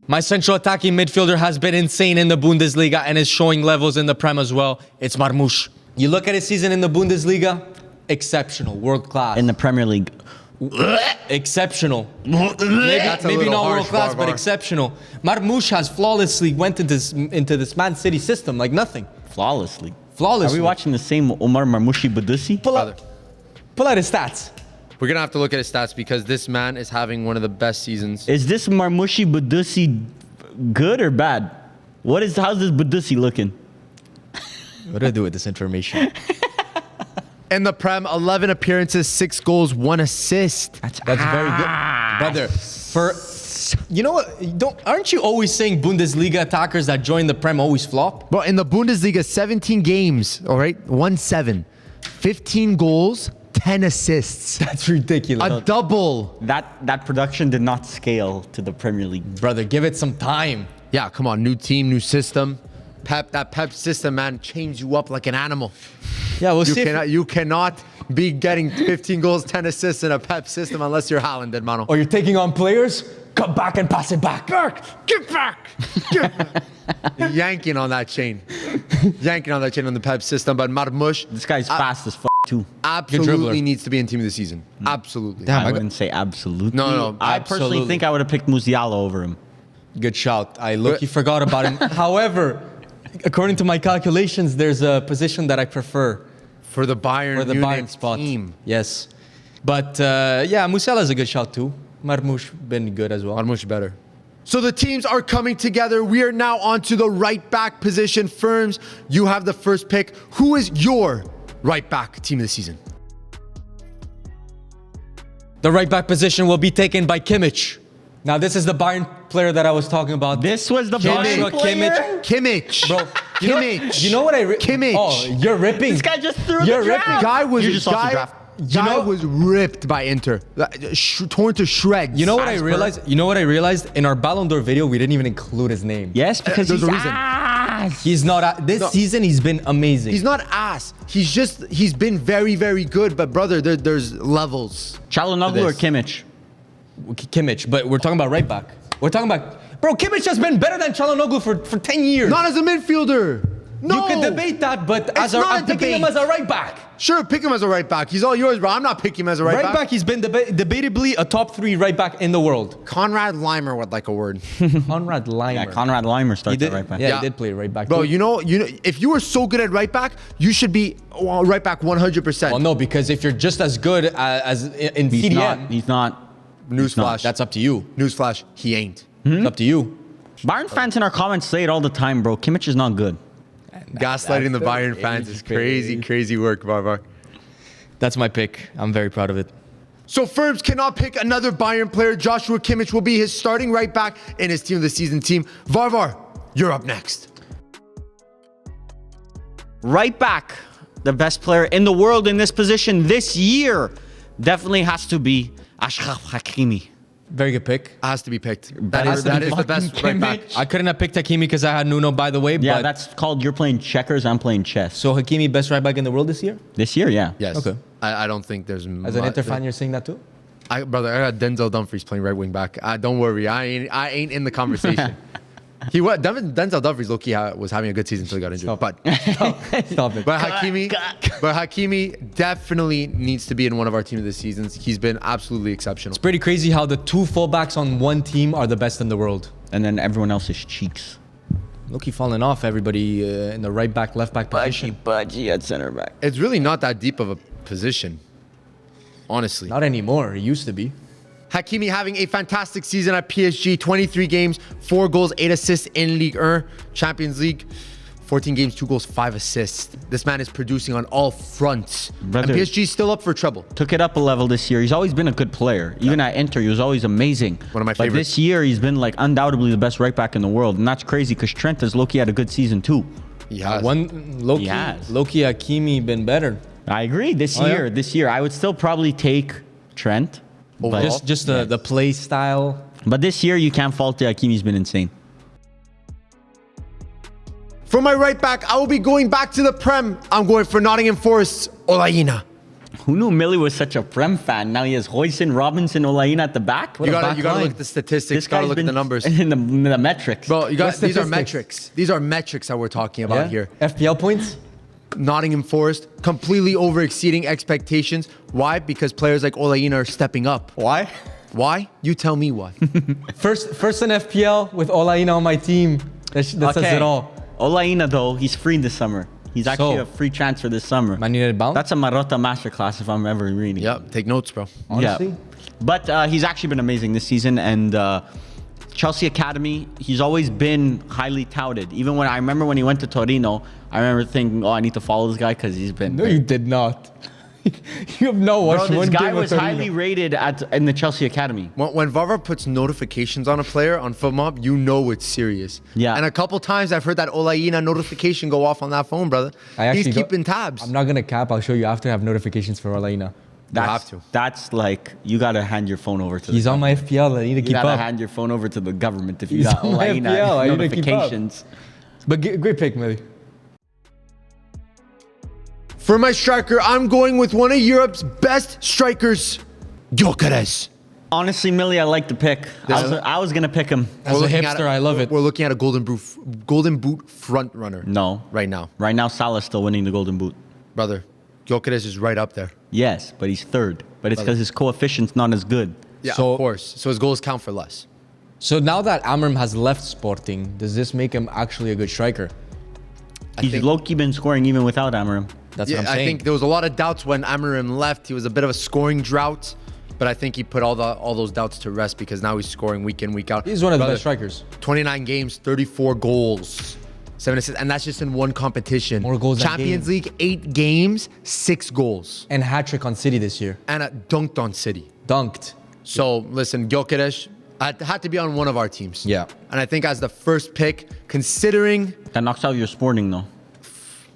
C: My central attacking midfielder has been insane in the Bundesliga and is showing levels in the Prem as well. It's Marmoush. You look at his season in the Bundesliga, exceptional, world class.
B: In the Premier League.
C: Exceptional.
A: That's a
C: Maybe
A: little
C: not
A: harsh,
C: world class, but
A: Varvar.
C: exceptional. Marmoush has flawlessly went into this Man City system like nothing.
B: Flawlessly.
C: Flawlessly.
B: Are we watching the same Omar Marmoushi Badussi?
C: Pull out his stats.
A: We're gonna have to look at his stats because this man is having one of the best seasons.
B: Is this Marmoushi Badussi good or bad? How's this Badussi looking?
C: What do I do with this information?
A: In the Prem, 11 appearances, 6 goals, 1 assist.
C: That's very good, brother. You know what? Aren't you always saying Bundesliga attackers that join the Prem always flop?
A: But in the Bundesliga, 17 games, all right, 1-7, 15 goals, 10 assists.
C: That's ridiculous.
A: A double.
B: That production did not scale to the Premier League.
C: Brother, give it some time.
A: Yeah, come on, new team, new system. That Pep system, man, chains you up like an animal.
C: Yeah, we'll see.
A: You cannot be getting 15 goals, 10 assists in a Pep system unless you're Haaland, hermano.
C: Or you're taking on players, come back and pass it back.
A: Get back! Yanking on that chain. Yanking on that chain on the Pep system. But Marmoush
B: This guy's fast as too.
A: absolutely needs to be in team of the season. Absolutely.
C: Damn,
B: I wouldn't say absolutely.
A: No,
B: I personally
C: absolutely.
B: think I would have picked Musiala over him.
C: Good shout. I low-key forgot about him. However, according to my calculations, there's a position that I prefer
A: For the Bayern
C: for the
A: Munich
C: Bayern spot.
A: team.
C: Yes. But yeah, Musiala is a good shout too. Marmoush been good as well.
A: Marmoush better. So the teams are coming together. We are now on to the right back position. Firms, you have the first pick. Who is your right back team of the season?
C: The right back position will be taken by Kimmich. Now this is the Bayern player that I was talking about.
B: This was the
C: Joshua
B: Bayern player?
A: Kimmich.
C: Bro,
A: Kimmich.
C: You know what I...
A: Kimmich.
C: Oh, you're ripping.
B: This guy just threw
C: You're
B: the draft.
C: ripping.
A: Guy was
B: You just lost the draft.
A: Guy was ripped by Inter, torn to shreds.
C: You know what I
B: As per-
C: realized? You know what I realized? In our Ballon d'Or video, we didn't even include his name.
B: Yes, because
A: there's
B: he's
A: a reason.
B: ass.
C: He's not... This season, he's been amazing.
A: He's not ass. He's been very, very good. But brother, there's levels.
B: Çalhanoğlu or
A: This.
B: Kimmich?
C: Kimmich, but we're talking about right back. We're talking about... Bro, Kimmich has been better than Çalhanoğlu for 10 years.
A: Not as a midfielder. No.
C: You can debate that, but
A: It's not
C: I'm
A: a
C: picking him
A: debate.
C: as a right back.
A: Sure, pick him as a right back. He's all yours, bro. I'm not picking him as a right,
C: Right back, he's been debatably a top 3 right back in the world.
A: Conrad Leimer would like a word.
C: Conrad Leimer.
B: Yeah, Conrad Leimer starts
C: He
B: at
C: did,
B: right back.
C: Yeah,
A: Yeah.
C: he did play right back.
A: Bro,
C: too.
A: you know, if you were so good at right back, you should be right back 100%.
C: Well, no, because if you're just as good as in
B: He's
C: CDM,
B: not. He's not.
A: Newsflash.
C: that's up to you.
A: Newsflash. He ain't.
C: It's up to you.
B: Bayern fans in our comments say it all the time, bro. Kimmich is not good.
A: Gaslighting the Bayern fans is crazy, crazy work, Varvar.
C: That's my pick. I'm very proud of it.
A: So Ferbs cannot pick another Bayern player. Joshua Kimmich will be his starting right back in his team of the season team. Varvar, you're up next.
B: Right back, the best player in the world in this position this year definitely has to be Achraf Hakimi.
C: Very good pick.
A: Has to be picked.
B: That
A: That
B: is
A: is the best right back.
C: I couldn't have picked Hakimi because I had Nuno, by the way.
B: Yeah,
C: but
B: that's called you're playing checkers, I'm playing chess.
C: so Hakimi, best right back in the world this year?
B: This year, yeah.
A: Yes.
C: Okay.
A: I don't think there's
C: As an Inter fan, you're saying that too?
A: Brother, I got Denzel Dumfries playing right wing back. Don't worry, I ain't in the conversation. Denzel Dumfries low-key was having a good season until he got injured. But
C: Stop it.
A: Hakimi definitely needs to be in one of our team of the seasons. He's been absolutely exceptional.
C: Pretty crazy how the 2 fullbacks on one team are the best in the world.
B: And then everyone else is cheeks.
C: Low-key falling off everybody in the right back, left back position.
B: Budgie at center back.
A: It's really not that deep of a position. Honestly.
C: Not anymore. It used to be.
A: Hakimi having a fantastic season at PSG. 23 games, 4 goals, 8 assists in Ligue 1. Champions League, 14 games, 2 goals, 5 assists. This man is producing on all fronts.
B: Brother,
A: and PSG is still up for trouble.
B: Took it up a level this year. He's always been a good player. Even at Inter, he was always amazing.
A: One of my
B: But
A: favorites.
B: this year, he's been like undoubtedly the best right back in the world. And that's crazy because Trent has low-key had a good season too.
A: Yeah.
C: Loki Hakimi been better.
B: I agree. This year, I would still probably take Trent.
A: Overall?
C: Just the play style.
B: But this year, you can't fault it. Hakimi's been insane.
A: For my right back, I will be going back to the Prem. I'm going for Nottingham Forest's Olaina.
B: Who knew Millie was such a Prem fan? Now he has Hoyson, Robinson, Olaina at the back.
A: You gotta
C: line.
A: look at the statistics. Gotta look at the numbers.
B: In the metrics.
A: Bro, these are
C: statistics?
A: metrics. These are metrics that we're talking about here.
C: FPL points?
A: Nottingham Forest completely over exceeding expectations. Why? Because players like Olaina are stepping up.
B: Why?
A: Why? You tell me why.
C: First in FPL with Olaina on my team. That says it all.
B: Olaina, though, he's free this summer. He's actually
C: So,
B: a free transfer this summer.
C: Man United bound?
B: That's a Marotta masterclass if I'm ever reading.
A: Yep, take notes, bro.
C: Honestly?
B: Yeah. But he's actually been amazing this season. And Chelsea Academy, he's always been highly touted. Even when I remember when he went to Torino, I remember thinking, oh, I need to follow this guy because he's been...
C: No, you did not. You have not watched
B: Bro,
C: one
B: this guy
C: game
B: was
C: of Torino.
B: highly rated in the Chelsea Academy.
A: When Vava puts notifications on a player on FootMob, you know it's serious.
B: Yeah.
A: And a couple times I've heard that Olaina notification go off on that phone, brother. He's keeping tabs.
C: I'm not gonna cap. I'll show you after I have notifications for Olaina.
A: have to.
B: That's like, you got to hand your phone over to
C: He's on my FPL. I need to
B: You
C: keep
B: got to
C: up.
B: hand your phone over to the government if you
C: He's
B: got
C: on my
B: Olaina
C: FPL. I need to keep up.
B: notifications.
C: But great pick, Millie.
A: For my striker, I'm going with one of Europe's best strikers, Gyökeres.
B: Honestly, Millie, I like the pick. I was going to pick him.
C: As a hipster, I love it.
A: We're looking at a golden boot front runner.
B: No.
A: Right now.
B: Right now, Salah's still winning the Golden Boot.
A: Brother, Gyökeres is right up there.
B: Yes, but he's third. But it's because his coefficient's not as good.
A: Yeah,
C: So-
A: of course. So his goals count for less.
C: So now that Amram has left Sporting, does this make him actually a good striker?
B: He's
A: think-
B: low-key been scoring even without Amarim.
C: That's
A: Yeah,
C: what I'm
A: I
C: saying.
A: think there was a lot of doubts when Amarim left. He was a bit of a scoring drought, but I think he put all those doubts to rest because now he's scoring week in, week out.
C: He's one of the
A: Brother,
C: best strikers.
A: 29 games, 34 goals, 7 assists, and that's just in one competition.
C: More goals than
A: Champions
C: game.
A: League, 8 games, 6 goals,
C: And hat-trick on City this year.
A: and dunked on City.
C: Dunked.
A: So listen, Gyökeres had to be on one of our teams.
C: Yeah.
A: And I think as the first pick, considering
B: That knocks out your Sporting, though.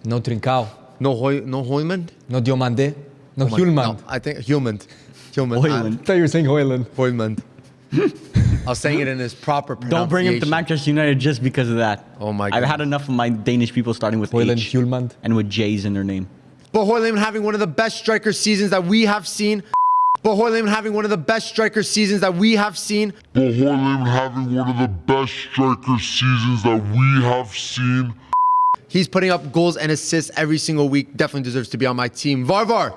C: No Trincao.
A: no Hoyland,
C: No Diomande. No Hjulmand.
A: No, I think Hjulmand.
B: Hoyland.
C: I thought you were saying Hoyland.
A: Hoyland. I was saying it in his proper pronunciation.
B: Don't bring him to Manchester United just because of that.
A: Oh my
B: I've
A: goodness.
B: had enough of my Danish people starting with
C: Hoyland,
B: H
C: Hjulmand.
B: and with J's in their name.
A: But Hoyland having one of the best striker seasons that we have seen. But Hoyland having one of the best striker seasons that we have seen.
D: But Hoyland having one of the best striker seasons that we have seen.
A: He's putting up goals and assists every single week. Definitely deserves to be on my team. Varvar,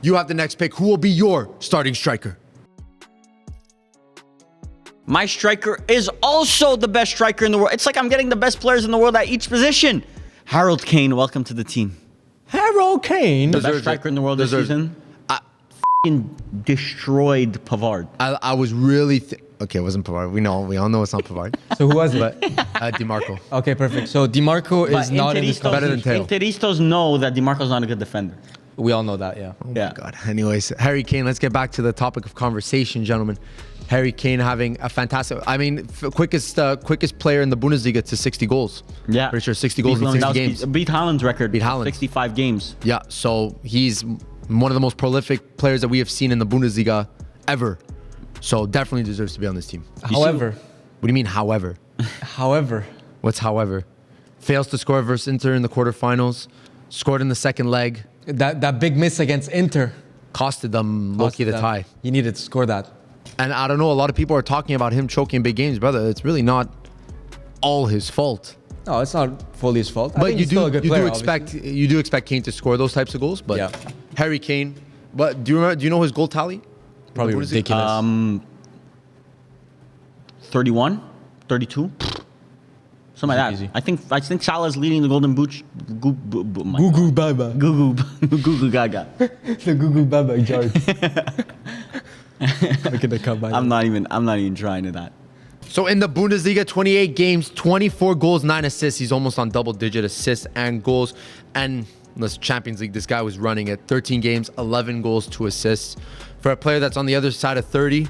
A: you have the next pick. Who will be your starting striker?
B: My striker is also the best striker in the world. It's like I'm getting the best players in the world at each position. Harold Kane, welcome to the team.
C: Harold Kane.
B: The
A: Deserves
B: best striker
A: it.
B: in the world this
A: Deserves it.
B: season. F***ing destroyed Pavard.
A: I was really... Okay, it wasn't Pavard. We all know it's not Pavard.
C: So who was it?
A: But DiMarco.
C: Okay, perfect. So DiMarco is not in this
A: Better than
C: conversation.
A: Teo.
B: Interistas know that DiMarco's not a good defender.
C: We all know that, yeah.
B: Yeah.
A: God. Anyways, Harry Kane, let's get back to the topic of conversation, gentlemen. Harry Kane having a fantastic... I mean, quickest player in the Bundesliga to 60 goals.
B: Yeah.
A: Pretty sure 60 goals in 60 games.
B: Beat Haaland's record.
A: Beat Haaland.
B: 65 games.
A: Yeah, so he's one of the most prolific players that we have seen in the Bundesliga ever. So definitely deserves to be on this team.
C: However,
A: What do you mean, however?
C: however,
A: What's however? Fails to score versus Inter in the quarterfinals. Scored in the second leg.
C: that big miss against Inter.
A: Costed them lucky the tie.
C: He needed to score that.
A: And I don't know, a lot of people are talking about him choking big games, brother. It's really not all his fault.
C: No, it's not fully his fault. I
A: But
C: think
A: you
C: he's still a
A: do
C: good player,
A: expect Kane to score those types of goals. But
C: Yeah.
A: Harry Kane. But do you know his goal tally?
C: Probably
A: What is it?
C: ridiculous.
B: 31? 32? Something like
C: Easy.
B: that. I think Salah's leading the Golden Boot.
C: Goo goo baba.
B: Goo goo gaga.
C: The goo goo baba jar. Look at the combine.
B: I'm not even trying to that.
A: So in the Bundesliga, 28 games, 24 goals, 9 assists. He's almost on double-digit assists and goals. And in the Champions League, this guy was running at 13 games, 11 goals, 2 assists. For a player that's on the other side of 30,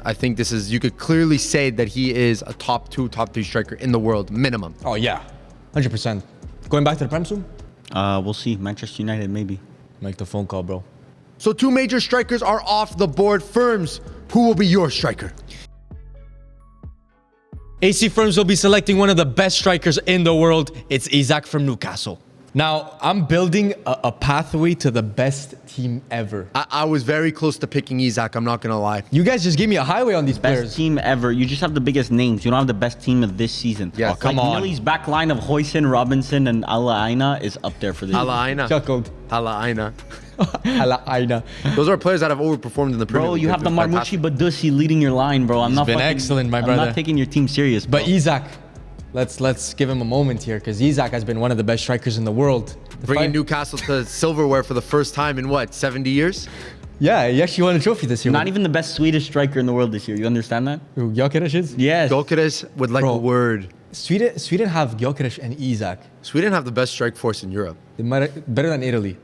A: I think this is, you could clearly say that he is a top 2, top 3 striker in the world, minimum.
C: Oh, yeah. 100%. Going back to the Prem soon?
B: We'll see. Manchester United, maybe.
C: Make the phone call, bro.
A: So 2 major strikers are off the board. Firms, who will be your striker?
C: AC Firms will be selecting one of the best strikers in the world. It's Isak from Newcastle. Now, I'm building a pathway to the best team ever.
A: I was very close to picking Isak, I'm not going to lie.
C: You guys just gave me a highway on these
B: Best
C: players.
B: team ever. You just have the biggest names. You don't have the best team of this season.
A: Yes.
C: Oh, come
B: like,
C: on.
B: Millie's back line of Hoyson, Robinson, and Ala Aina is up there for this.
A: Hala Aina.
C: Chuckled.
A: Hala Aina.
C: Hala Aina.
A: Those are players that have overperformed in the Premier
B: Bro,
A: League.
B: you have the
A: They're
B: Marmucci
A: fantastic.
B: Badusi leading your line, bro. I'm not
C: been
B: fucking-
C: excellent, my
B: I'm
C: brother.
B: not taking your team serious, bro.
C: But Isak, let's give him a moment here because Isak has been one of the best strikers in the world.
A: Bringing Newcastle to silverware for the first time in what, 70 years?
C: Yeah, he actually won a trophy this year.
B: Not even the best Swedish striker in the world this year. You understand that?
C: Who, Gyökeres is?
B: Yes.
A: Gyökeres would like
C: Bro.
A: a word.
C: Sweden have Gyökeres and Isak.
A: Sweden have the best strike force in Europe.
C: They might better than Italy.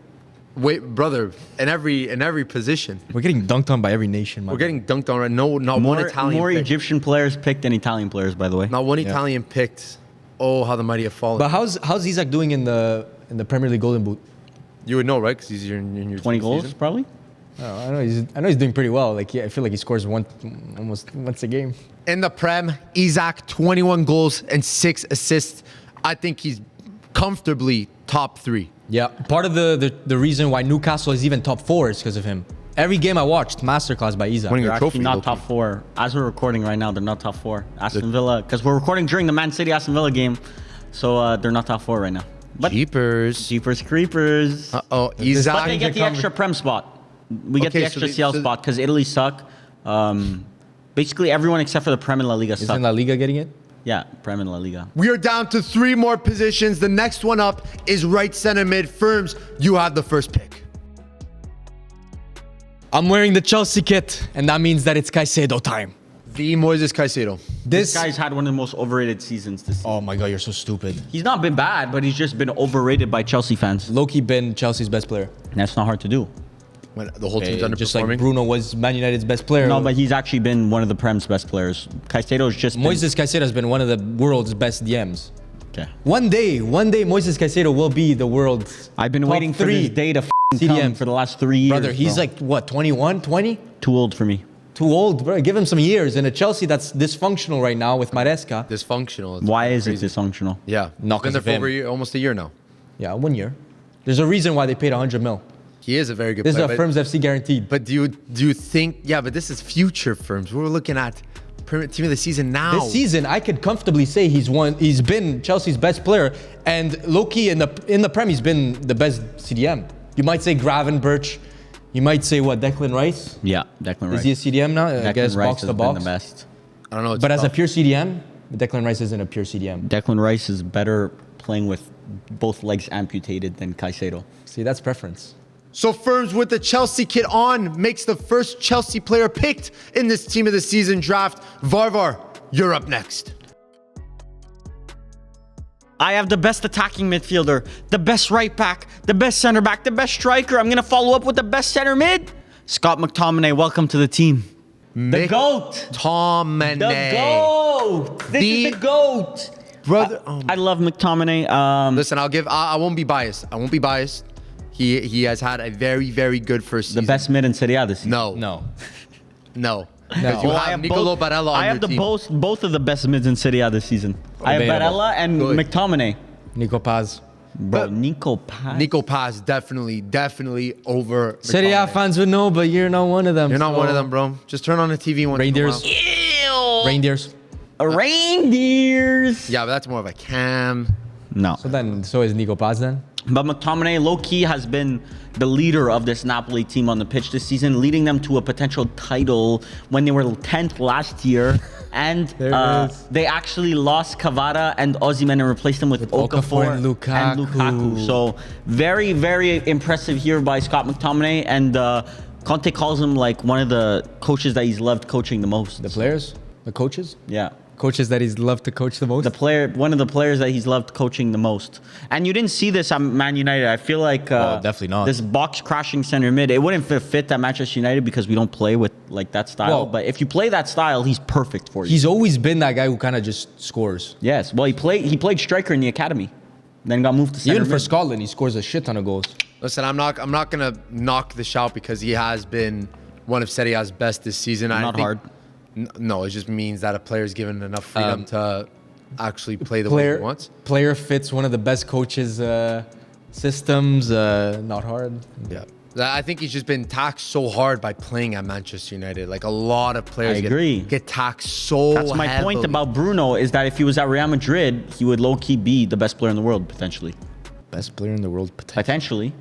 A: Wait, brother, in every position.
C: We're getting dunked on by every nation, man.
A: We're getting dunked on right. No, not one Italian
B: more
A: picked.
B: Egyptian players picked than Italian players, by the way.
A: Not one Italian picked. Oh, how the mighty have fallen.
C: But how's Isak doing in the Premier League Golden Boot?
A: You would know, right? Because he's in your
B: 20
A: team
B: goals,
A: season.
B: probably.
C: Oh, I know he's doing pretty well. Like, yeah, I feel like he scores almost once a game.
A: In the Prem, Isak, 21 goals and 6 assists. I think he's comfortably top 3.
C: Yeah, part of the reason why Newcastle is even top 4 is because of him. Every game I watched, masterclass by Isak.
A: Winning
B: They're
A: a
B: actually
A: trophy,
B: not
A: low-key.
B: top 4. As we're recording right now, they're not top 4. Aston Villa, because we're recording during the Man City Aston Villa game, so they're not top 4 right now. But
A: Jeepers.
B: Jeepers Creepers.
A: Uh-oh,
B: But they
A: Isak.
B: get the extra Prem spot. We get
A: Okay,
B: the
A: so
B: extra CL spot because Italy suck. Basically, everyone except for the Prem and La Liga
C: Isn't
B: suck.
C: La Liga getting it?
B: Yeah, Prem and La Liga.
A: We are down to 3 more positions. The next one up is right center mid. Firms, you have the first pick.
C: I'm wearing the Chelsea kit, and that means that it's Caicedo time.
A: The Moises Caicedo.
B: This guy's had one of the most overrated seasons this season.
C: Oh my God, you're so stupid.
B: He's not been bad, but he's just been overrated by Chelsea fans.
C: Low-key been Chelsea's best player.
B: That's not hard to do.
A: When the whole team's underperforming.
C: Just like Bruno was Man United's best player.
B: No, but he's actually been one of the Prem's best players. Caicedo's just been-
C: Moises Caicedo has been one of the world's best DMs.
B: Okay.
C: One day, Moises Caicedo will be the world's
B: I've been
C: top
B: waiting for
C: 3
B: this day to
C: CDM
B: come for the last 3 years.
C: Brother, he's
B: bro.
C: like, what, 21, 20?
B: too old for me.
C: Too old, bro. Give him some years. In a Chelsea that's dysfunctional right now with Maresca.
A: Dysfunctional. It's
B: Why is it
A: crazy.
B: dysfunctional?
A: Yeah.
C: Not
A: Been
C: 'cause
A: there
C: of
A: for
C: him.
A: over a year, almost a year now.
C: Yeah, 1 year. There's a reason why they paid 100 mil.
A: He is a very good
C: This is
A: player.
C: a Firms FC guaranteed.
A: But do you think, yeah, but this is future Firms. We're looking at team of the season now.
C: This season, I could comfortably say he's been Chelsea's best player, and low-key in the Prem, he's been the best CDM. You might say Gravenberch. You might say what, Declan Rice?
B: Yeah, Declan Rice.
C: Is he a CDM now? I
B: Declan
C: guess
B: Rice
C: box
B: has
C: to
B: been
C: box.
B: the best.
A: I don't know. It's
C: But as a
A: tough.
C: pure CDM, Declan Rice isn't a pure CDM.
B: Declan Rice is better playing with both legs amputated than Caicedo.
C: See, that's preference.
A: So Firms with the Chelsea kit on makes the first Chelsea player picked in this team of the season draft. Varvar, you're up next.
B: I have the best attacking midfielder, the best right back, the best center back, the best striker. I'm going to follow up with the best center mid. Scott McTominay, welcome to the team. The GOAT.
A: McTominay.
B: The GOAT. This is the GOAT.
A: Brother,
B: I love McTominay.
A: listen, I won't be biased. I won't be biased. He has had a very, very good first
B: The
A: season.
B: best mid in Serie A this season.
A: No.
C: No.
A: No. Because you
B: Well,
A: have Nicolo Barella on
B: I have
A: your team.
B: both of the best mids in Serie A this season. I have
C: Debatable.
B: Barella and
A: Good.
B: McTominay.
C: Nico Paz.
B: Bro,
A: But-
B: Nico Paz.
A: Nico Paz definitely over
C: Serie A
A: McTominay.
C: fans would know, but you're not one of them.
A: You're not
C: so-
A: one of them, bro. Just turn on the TV once
C: Reindeers.
A: in a while.
B: Ew.
C: Reindeers.
B: Reindeers.
A: Yeah, but that's more of a cam.
B: No.
C: So is Nico Paz then?
B: But McTominay, low-key, has been the leader of this Napoli team on the pitch this season, leading them to a potential title when they were 10th last year. And they actually lost Cavara and Osimhen and replaced them with Okafor
C: and Lukaku.
B: So very, very impressive here by Scott McTominay. And Conte calls him like one of the coaches that he's loved coaching the most.
C: The players? The coaches?
B: Yeah.
C: Coaches that he's loved to coach the most?
B: One of the players that he's loved coaching the most. And you didn't see this at Man United. I feel like
C: definitely not.
B: This box crashing center mid, it wouldn't fit at Manchester United because we don't play with like that style.
C: Well,
B: but if you play that style, he's perfect for you.
C: He's always been that guy who kind of just scores.
B: Yes. Well, he played striker in the academy, then got moved to center
C: Even for
B: mid.
C: Scotland, he scores a shit ton of goals.
A: Listen, I'm not gonna knock the shout because he has been one of Serie A's best this season.
B: Not hard.
A: No, it just means that a player is given enough freedom to actually play the way he wants.
C: Player fits one of the best coaches' systems. Not hard.
A: Yeah. I think he's just been taxed so hard by playing at Manchester United. Like a lot of players get taxed so
B: That's my
A: heavily.
B: point about Bruno is that if he was at Real Madrid, he would low-key be the best player in the world, potentially.
C: Best player in the world,
B: Potentially.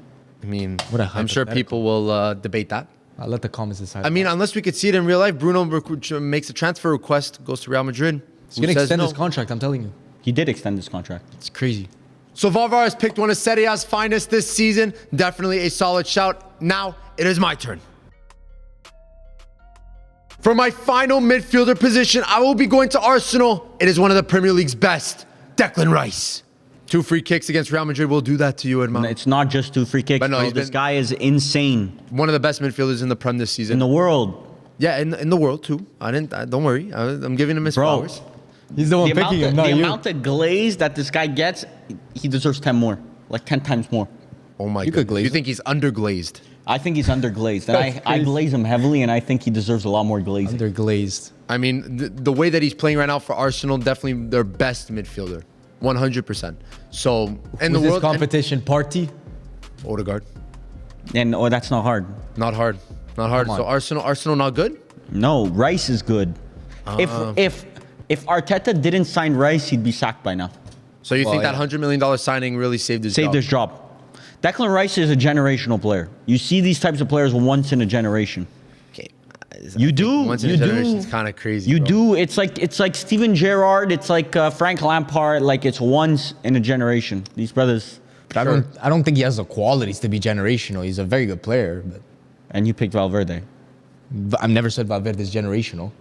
A: I mean,
C: What a
A: I'm sure people will debate that.
C: I'll let the comments decide.
A: I mean, unless we could see it in real life, Bruno makes a transfer request, goes to Real Madrid.
C: he's going to extend his contract, I'm telling you.
B: He did extend his contract.
C: It's crazy.
A: So Valverde has picked one of Serie A's finest this season. Definitely a solid shout. Now it is my turn. For my final midfielder position, I will be going to Arsenal. It is one of the Premier League's best, Declan Rice. 2 free kicks against Real Madrid will do that to you, Edmond.
B: It's not just 2 free kicks.
A: But no,
B: bro.
A: he's
B: This
A: been-
B: guy is insane
A: One of the best midfielders in the Prem this season.
B: in the world.
A: Yeah, in the world too. Don't worry. I'm giving him his
B: Bro.
A: flowers.
C: He's the one
B: The
C: picking him, not you.
B: amount of glaze that this guy gets, he deserves 10 more. Like 10 times more.
A: Oh my
C: You could
A: god.
C: glaze
A: You
C: him.
A: think he's underglazed?
B: I think he's underglazed. And
C: That's
B: I
C: crazy.
B: glaze him heavily, and I think he deserves a lot more glazing.
C: Underglazed.
A: I mean, the way that he's playing right now for Arsenal, definitely their best midfielder. 100%. So, in the
C: Who's this
A: world,
C: competition party?
A: Odegaard.
B: And that's not hard.
A: Not hard. Not hard.
C: Come
A: So
C: on.
A: Arsenal not good?
B: No, Rice is good. If Arteta didn't sign Rice, he'd be sacked by now.
A: So you think
C: yeah.
A: that $100 million signing really saved his
B: Saved
A: job?
B: his job. Declan Rice is a generational player. You see these types of players once in a generation.
A: Okay.
B: You do.
A: Once in
B: You
A: a generation
B: do.
A: is kind of crazy.
B: You
A: bro.
B: do. It's like Steven Gerrard. It's like Frank Lampard. Like it's once in a generation. These brothers.
C: But I don't think he has the qualities to be generational. He's a very good player, but
B: And you picked Valverde.
C: I've never said Valverde is generational.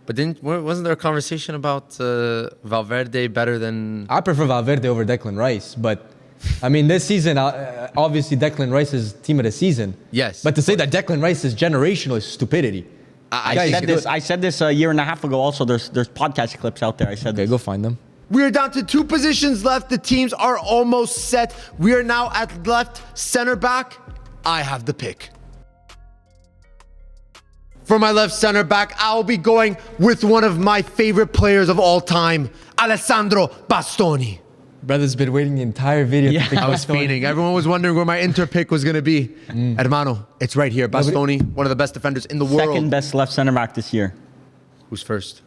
A: But wasn't there a conversation about Valverde better than...
C: I prefer Valverde over Declan Rice, but I mean, this season, obviously Declan Rice is team of the season.
A: Yes.
C: But to say that Declan Rice is generational is stupidity.
B: I said this a year and a half ago. Also, there's podcast clips out there. I said
C: Okay,
B: this.
C: go find them.
A: We are down to 2 positions left. The teams are almost set. We are now at left center back. I have the pick. For my left center back, I'll be going with one of my favorite players of all time, Alessandro Bastoni.
C: Brother's been waiting the entire video
B: Yeah.
C: to pick
A: I was
C: Bastoni.
A: fiending. Everyone was wondering where my Inter pick was going to be. Hermano, it's right here. Bastoni, one of the best defenders in the world.
B: Second best left center back this year.
A: Who's first?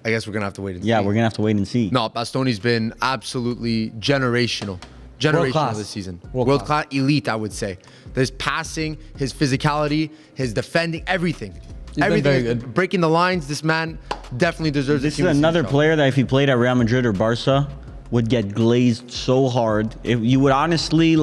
A: I guess we're going to have to wait and see.
B: Yeah, we're gonna have to wait and see.
A: No, Bastoni's been absolutely generational. Generational
C: class.
A: this season.
C: World
A: World class, elite, I would say. His passing, his physicality, his defending, everything.
C: been
A: Everything.
C: very
A: is-
C: good.
A: Breaking the lines, this man definitely deserves
B: This
A: the
B: is
A: team of the
B: another
A: season.
B: player that if he played at Real Madrid or Barca, would get glazed so hard. If you would honestly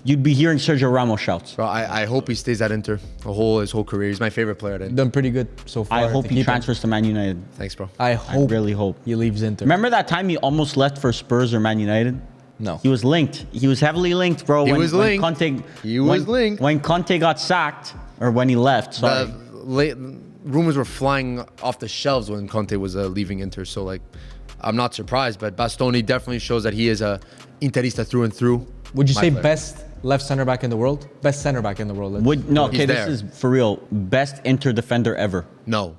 B: you'd be hearing Sergio Ramos shouts.
A: Bro, I hope he stays at Inter his whole career. He's my favorite player at Inter.
C: Done pretty good so far.
B: I hope
C: to
B: he
C: keep him.
B: transfers to Man United.
A: Thanks, bro.
C: I hope.
B: really hope.
C: he leaves Inter.
B: Remember that time he almost left for Spurs or Man United?
C: No.
B: He was linked. He was heavily linked, bro.
A: He was linked.
B: When Conte got sacked, or when he left. Sorry.
A: Rumors were flying off the shelves when Conte was leaving Inter. So, I'm not surprised. But Bastoni definitely shows that he is a Interista through and through.
C: Would you
A: My
C: say
A: player.
C: best left center back in the world? Best center back in the world.
B: Okay,
A: He's
B: this
A: there.
B: is for real. Best Inter defender ever.
A: No.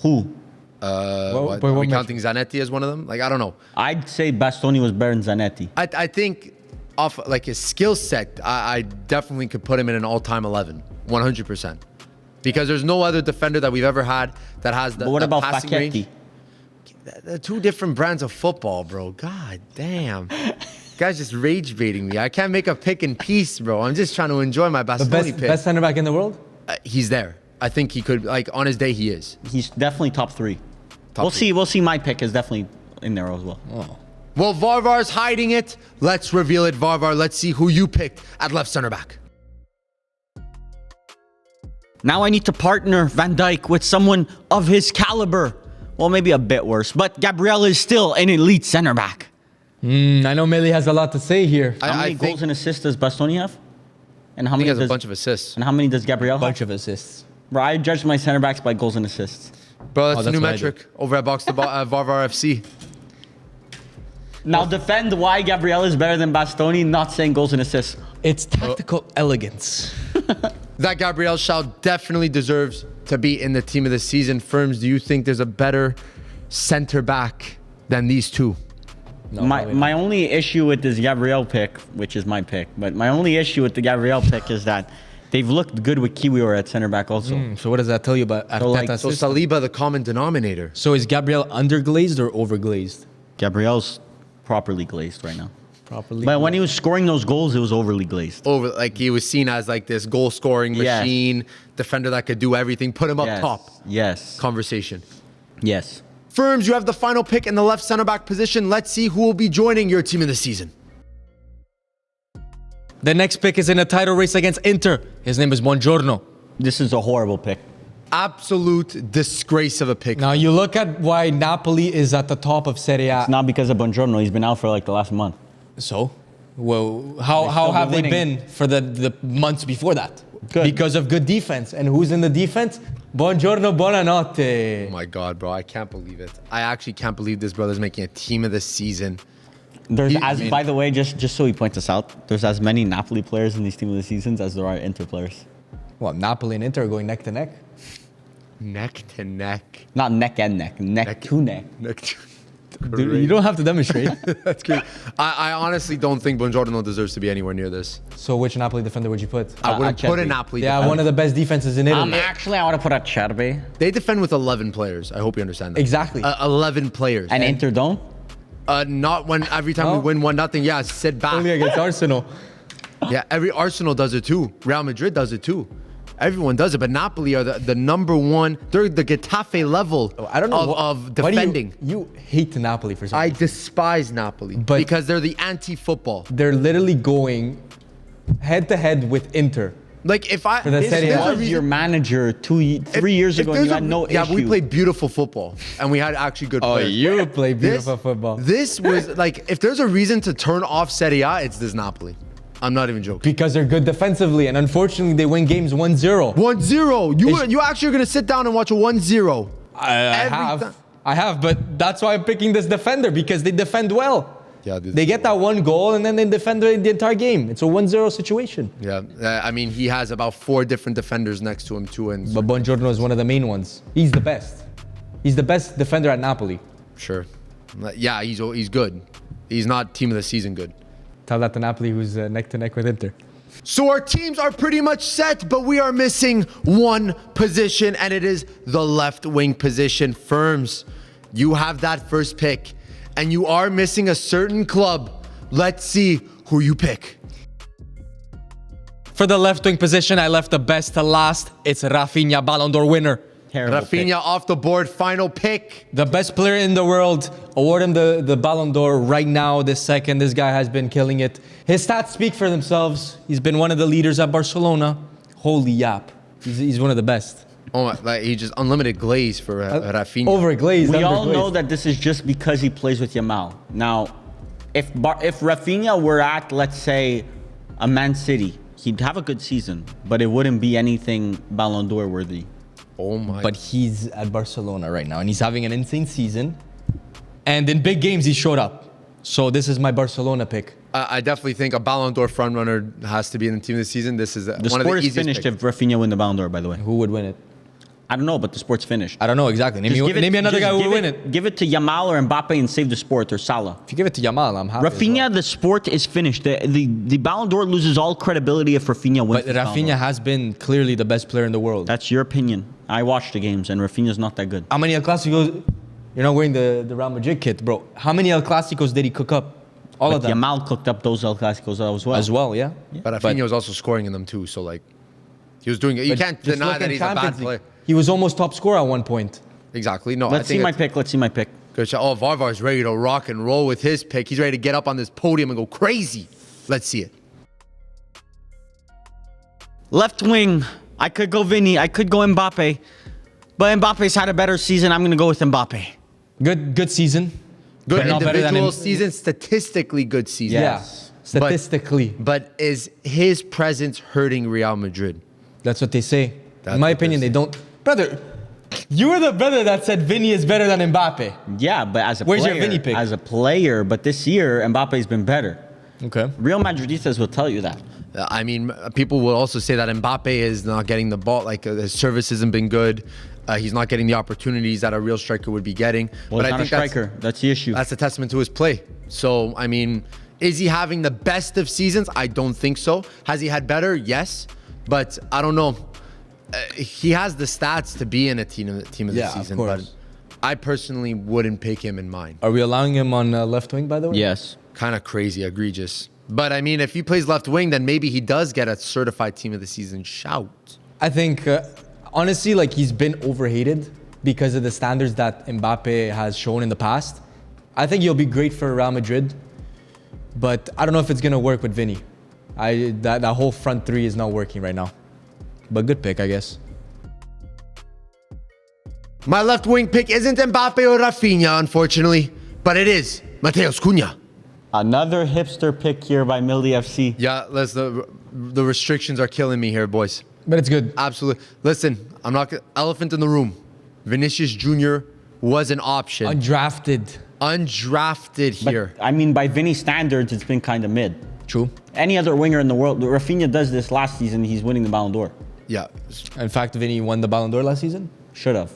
B: Who?
A: Are
C: what
A: we
C: match?
A: counting Zanetti as one of them? I don't know.
B: I'd say Bastoni was better than Zanetti.
A: I think off his skill set, I definitely could put him in an all-time 11, 100%. Because there's no other defender that we've ever had that has the
B: But what
A: the
B: about
A: passing
B: Facchetti?
A: range. They're 2 different brands of football, bro. God damn. guy's just rage baiting me. I can't make a pick in peace, bro. I'm just trying to enjoy my
C: The
A: Bastoni pick.
C: best center back in the world?
A: He's there. I think he could, like, on his day, he is.
B: He's definitely top 3.
A: Top
B: We'll
A: three.
B: see. We'll see. My pick is definitely in there as well.
C: Oh.
A: Well, Varvar's hiding it. Let's reveal it, Varvar. Let's see who you picked at left center back.
B: Now I need to partner Van Dijk with someone of his caliber. Well, maybe a bit worse, but Gabriel is still an elite center back.
C: I know Millie has a lot to say here.
B: How many
A: think
B: goals and assists does Bastoni have? And how
A: he
B: many
A: has a
B: does
A: bunch of assists.
B: and how many does Gabriel have?
C: Bunch of assists.
B: Bro, I judge my center backs by goals and assists.
A: Bro, that's a
C: that's
A: new
C: what I
A: metric over at Varvar FC.
B: Now defend why Gabriel is better than Bastoni, not saying goals and assists.
C: It's tactical elegance.
A: That Gabriel Shaw definitely deserves to be in the team of the season. Firms, do you think there's a better center back than these two?
C: No,
B: My only issue with this Gabriel pick, which is my pick, but my only issue with the Gabriel pick is that they've looked good with Kiwior at center back also.
C: So what does that tell you about Arteta's
A: So
C: system?
A: Saliba, the common denominator.
C: So is Gabriel underglazed or overglazed?
B: Gabriel's properly glazed right now.
C: Properly.
B: But when he was scoring those goals, it was overly glazed.
A: Over, like he was seen as like this goal scoring
B: Yes.
A: machine, defender that could do everything, put him up
B: Yes.
A: top.
B: Yes.
A: Conversation.
B: Yes.
A: Firms, you have the final pick in the left center back position. Let's see who will be joining your team of the season.
C: The next pick is in a title race against Inter. His name is Buongiorno.
B: This is a horrible pick.
A: Absolute disgrace of a pick.
C: Now you look at why Napoli is at the top of Serie A.
B: It's not because of Buongiorno. He's been out for like the last month.
C: So, well, how
B: still
C: have
B: been
C: they
B: winning.
C: been for the months before that?
B: Good.
C: Because of good defense. And who's in the defense? Buongiorno, buonanotte.
A: Oh my God, bro. I can't believe it. I actually can't believe this brother's making a team of the season.
B: There's
A: I mean-
B: by the way, just so he points us out, there's as many Napoli players in these team of the seasons as there are Inter players.
C: Well, Napoli and Inter are going neck to neck.
A: Neck to neck.
B: Not neck and neck, neck to neck.
A: Neck to
C: Dude, you don't have to demonstrate.
A: That's good. I honestly don't think Buongiorno deserves to be anywhere near this.
C: So which Napoli defender would you put?
A: I wouldn't put a
B: Acerbi.
A: Napoli
C: Yeah,
A: defender.
C: one of the best defenses in Italy.
B: Actually, I want to put Acerbi.
A: They defend with 11 players. I hope you understand that.
C: Exactly.
A: 11 players.
B: And Inter don't?
A: Not when every time
C: Oh.
A: we win 1-0. Yeah, sit back.
C: Only against Arsenal.
A: Yeah, every Arsenal does it too. Real Madrid does it too. Everyone does it, but Napoli are the number one. They're the Getafe level
C: I don't know
A: of
C: why do
A: defending.
C: you hate Napoli for some
A: I
C: reason.
A: despise Napoli
C: But-
A: because they're the anti-football.
C: They're literally going head to head with Inter.
A: Like if I
C: For the
A: if
C: Serie A.
A: there's a
B: Was
A: reason-
B: your manager 3 years
A: if
B: ago and
A: there's
B: you
A: a
B: had no
A: yeah,
B: issue.
A: we played beautiful football and we had actually good
C: Oh,
A: players.
C: you play
A: This-
C: beautiful football.
A: This was like if there's a reason to turn off Serie A, it's this Napoli. I'm not even joking.
C: Because they're good defensively, and unfortunately, they win games 1-0.
A: 1-0. You actually are gonna sit down and watch a 1-0.
C: I
A: Every
C: have.
A: time.
C: I have, but that's why I'm picking this defender, because they defend well.
A: Yeah,
C: They get that one goal, and then they defend the entire game. It's a 1-0 situation.
A: Yeah, I mean he has about 4 different defenders next to him too, and
C: But Buongiorno is one of the main ones. He's the best. He's the best defender at Napoli.
A: sure. Yeah, he's good. He's not team of the season good.
C: Tell that to Napoli, who's neck to neck with Inter.
A: So our teams are pretty much set, but we are missing one position, and it is the left wing position. Firms, you have that first pick, and you are missing a certain club. Let's see who you pick.
C: For the left wing position, I left the best to last. It's Rafinha, Ballon d'Or winner.
B: Terrible pick.
A: Rafinha off the board, final pick.
C: The best player in the world. Award him the Ballon d'Or right now, this second. This guy has been killing it. His stats speak for themselves. He's been one of the leaders at Barcelona. Holy yap. He's one of the best.
A: Oh, like he just unlimited glaze for Rafinha.
C: Overglazed.
B: We all
C: underglazed.
B: know that this is just because he plays with Yamal. Now, if Rafinha were at, let's say, a Man City, he'd have a good season, but it wouldn't be anything Ballon d'Or worthy.
A: Oh my.
C: But he's at Barcelona right now, and he's having an insane season. And in big games, he showed up. So this is my Barcelona pick.
A: I definitely think a Ballon d'Or frontrunner has to be in the team of the season. This is
B: The
A: one of the
B: sport is
A: easiest
B: finished
A: picks.
B: if Rafinha win the Ballon d'Or, by the way.
C: Who would win it?
B: I don't know, but the sport's finished.
C: I don't know exactly. Name
B: Just
C: me another
B: just
C: guy who would
B: give
C: win it.
B: Give it to Yamal or Mbappe and save the sport, or Salah.
C: If you give it to Yamal, I'm happy. as
B: Rafinha,
C: well.
B: the sport is finished. The Ballon d'Or loses all credibility if Rafinha wins.
C: But
B: the Ballon
C: Rafinha
B: d'Or.
C: has been clearly the best player in the world.
B: That's your opinion. I watched the games, and Rafinha's not that good.
C: How many El Clasicos? You're not wearing the Real Madrid kit, bro. How many El Clasicos did he cook up All
B: But
C: of them.
B: Yamal cooked up those El Clásicos as well.
C: As well, yeah.
A: But Rafinha was also scoring in them too. So like, he was doing it. You
C: But
A: can't
C: just
A: deny
C: look
A: that
C: in
A: he's a bad
C: Champions League.
A: player.
C: He was almost top scorer at one point.
A: Exactly. No,
B: Let's
A: I
B: see
A: think
B: my
A: it's
B: pick. Let's see my pick.
A: good shot. Oh, Varvar's ready to rock and roll with his pick. He's ready to get up on this podium and go crazy. Let's see it.
B: Left wing. I could go Vinny. I could go Mbappe. But Mbappe's had a better season. I'm going to go with Mbappe.
C: Good season.
A: Good
C: But not better than
A: individual
C: him.
A: season, statistically good season.
B: Yes.
C: Yeah. Statistically.
A: But is his presence hurting Real Madrid?
C: That's what they say.
A: That's
C: In my
A: what they
C: opinion,
A: say.
C: they don't. Brother, you were the brother that said Vinny is better than Mbappe.
B: Yeah, but as a
C: Where's
B: player,
C: your Vinny pick?
B: as a player, but this year Mbappe's been better.
C: Okay.
B: Real Madridistas will tell you that.
A: I mean, people will also say that Mbappe is not getting the ball. Like his service hasn't been good. He's not getting the opportunities that a real striker would be getting.
B: Well,
A: but
B: he's
A: I
B: not
A: think
B: a striker. That's the issue.
A: that's a testament to his play. So, I mean, is he having the best of seasons? I don't think so. Has he had better? Yes. But I don't know. He has the stats to be in a team of the
C: Yeah, of
A: season.
C: course.
A: But I personally wouldn't pick him in mine.
C: Are we allowing him on left wing, by the way?
B: Yes.
A: Kind of crazy, egregious. But I mean, if he plays left wing, then maybe he does get a certified team of the season shout.
C: I think, honestly, like he's been overhated because of the standards that Mbappe has shown in the past. I think he'll be great for Real Madrid, but I don't know if it's gonna work with Vinny. That whole front three is not working right now. But good pick, I guess.
A: My left wing pick isn't Mbappe or Rafinha, unfortunately, but it is Mateus Cunha.
B: Another hipster pick here by Mildy FC.
A: Yeah, the restrictions are killing me here, boys.
C: But it's good.
A: Absolutely. Listen, I'm not elephant in the room. Vinicius Jr. was an option.
C: Undrafted.
A: Undrafted
B: But,
A: here.
B: I mean, by Vinny standards, it's been kind of mid.
C: True.
B: Any other winger in the world, Rafinha does this last season, he's winning the Ballon d'Or.
A: Yeah.
C: In fact, Vinny won the Ballon d'Or last season.
B: Should have.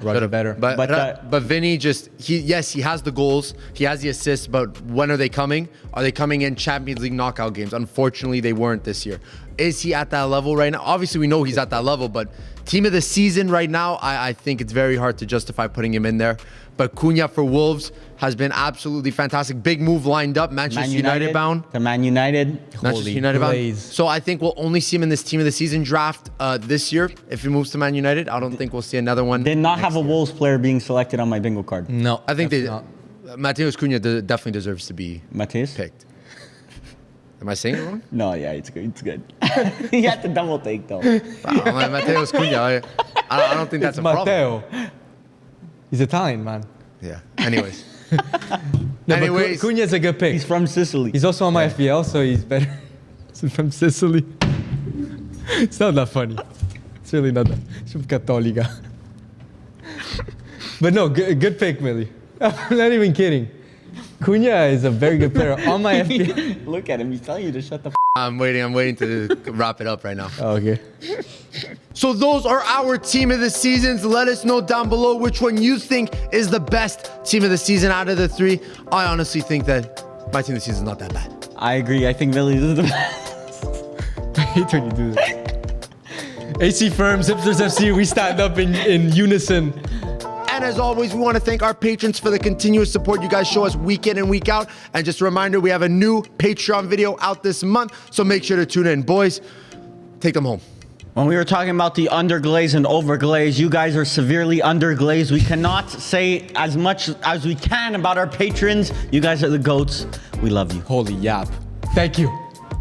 C: Roger better.
A: But Vinny just he has the goals, he has the assists, but when are they coming? Are they coming in Champions League knockout games? Unfortunately, they weren't this year. Is he at that level right now? Obviously, we know he's at that level, but team of the season right now, I think it's very hard to justify putting him in there. But Cunha for Wolves has been absolutely fantastic. Big move lined up. Manchester United bound.
B: The Man United.
A: Manchester United bound.
C: Blaze.
A: So I think we'll only see him in this team of the season draft this year. If he moves to Man United, I don't think we'll see another one.
B: Did not have a
A: next year.
B: Wolves player being selected on my bingo card.
C: No.
A: I think
C: definitely not.
A: Mateus Cunha definitely deserves to be
B: Mateus?
A: picked. Am I saying it wrong?
B: No, yeah, it's good. It's good. You had to double take though.
A: Mateus Cunha. I don't think that's a problem.
C: Matteo. He's Italian, man.
A: Yeah. Anyways.
C: No,
A: Anyways.
C: but Cunha's a good pick.
B: He's from Sicily.
C: He's also on my FPL, so he's better. He's from Sicily. It's not that funny. It's really not that. It's from Cattolica. But no, good pick, Millie. I'm not even kidding. Cunha is a very good player on my FPL.
B: Look at him. He's telling you to shut the
A: I'm waiting to wrap it up right now.
C: Oh, okay.
A: So those are our team of the seasons. Let us know down below which one you think is the best team of the season out of the three. I honestly think that my team of the season is not that bad.
B: I agree. I think Millie is the best.
C: I hate when you do this. AC Firms, Hipsters FC, we stand up in unison.
A: And as always, we want to thank our patrons for the continuous support you guys show us week in and week out. And just a reminder, we have a new Patreon video out this month, so make sure to tune in. Boys, take them home.
B: When we were talking about the underglaze and overglaze, you guys are severely underglazed. We cannot say as much as we can about our patrons. You guys are the GOATs. We love you.
C: Holy yap. Thank you.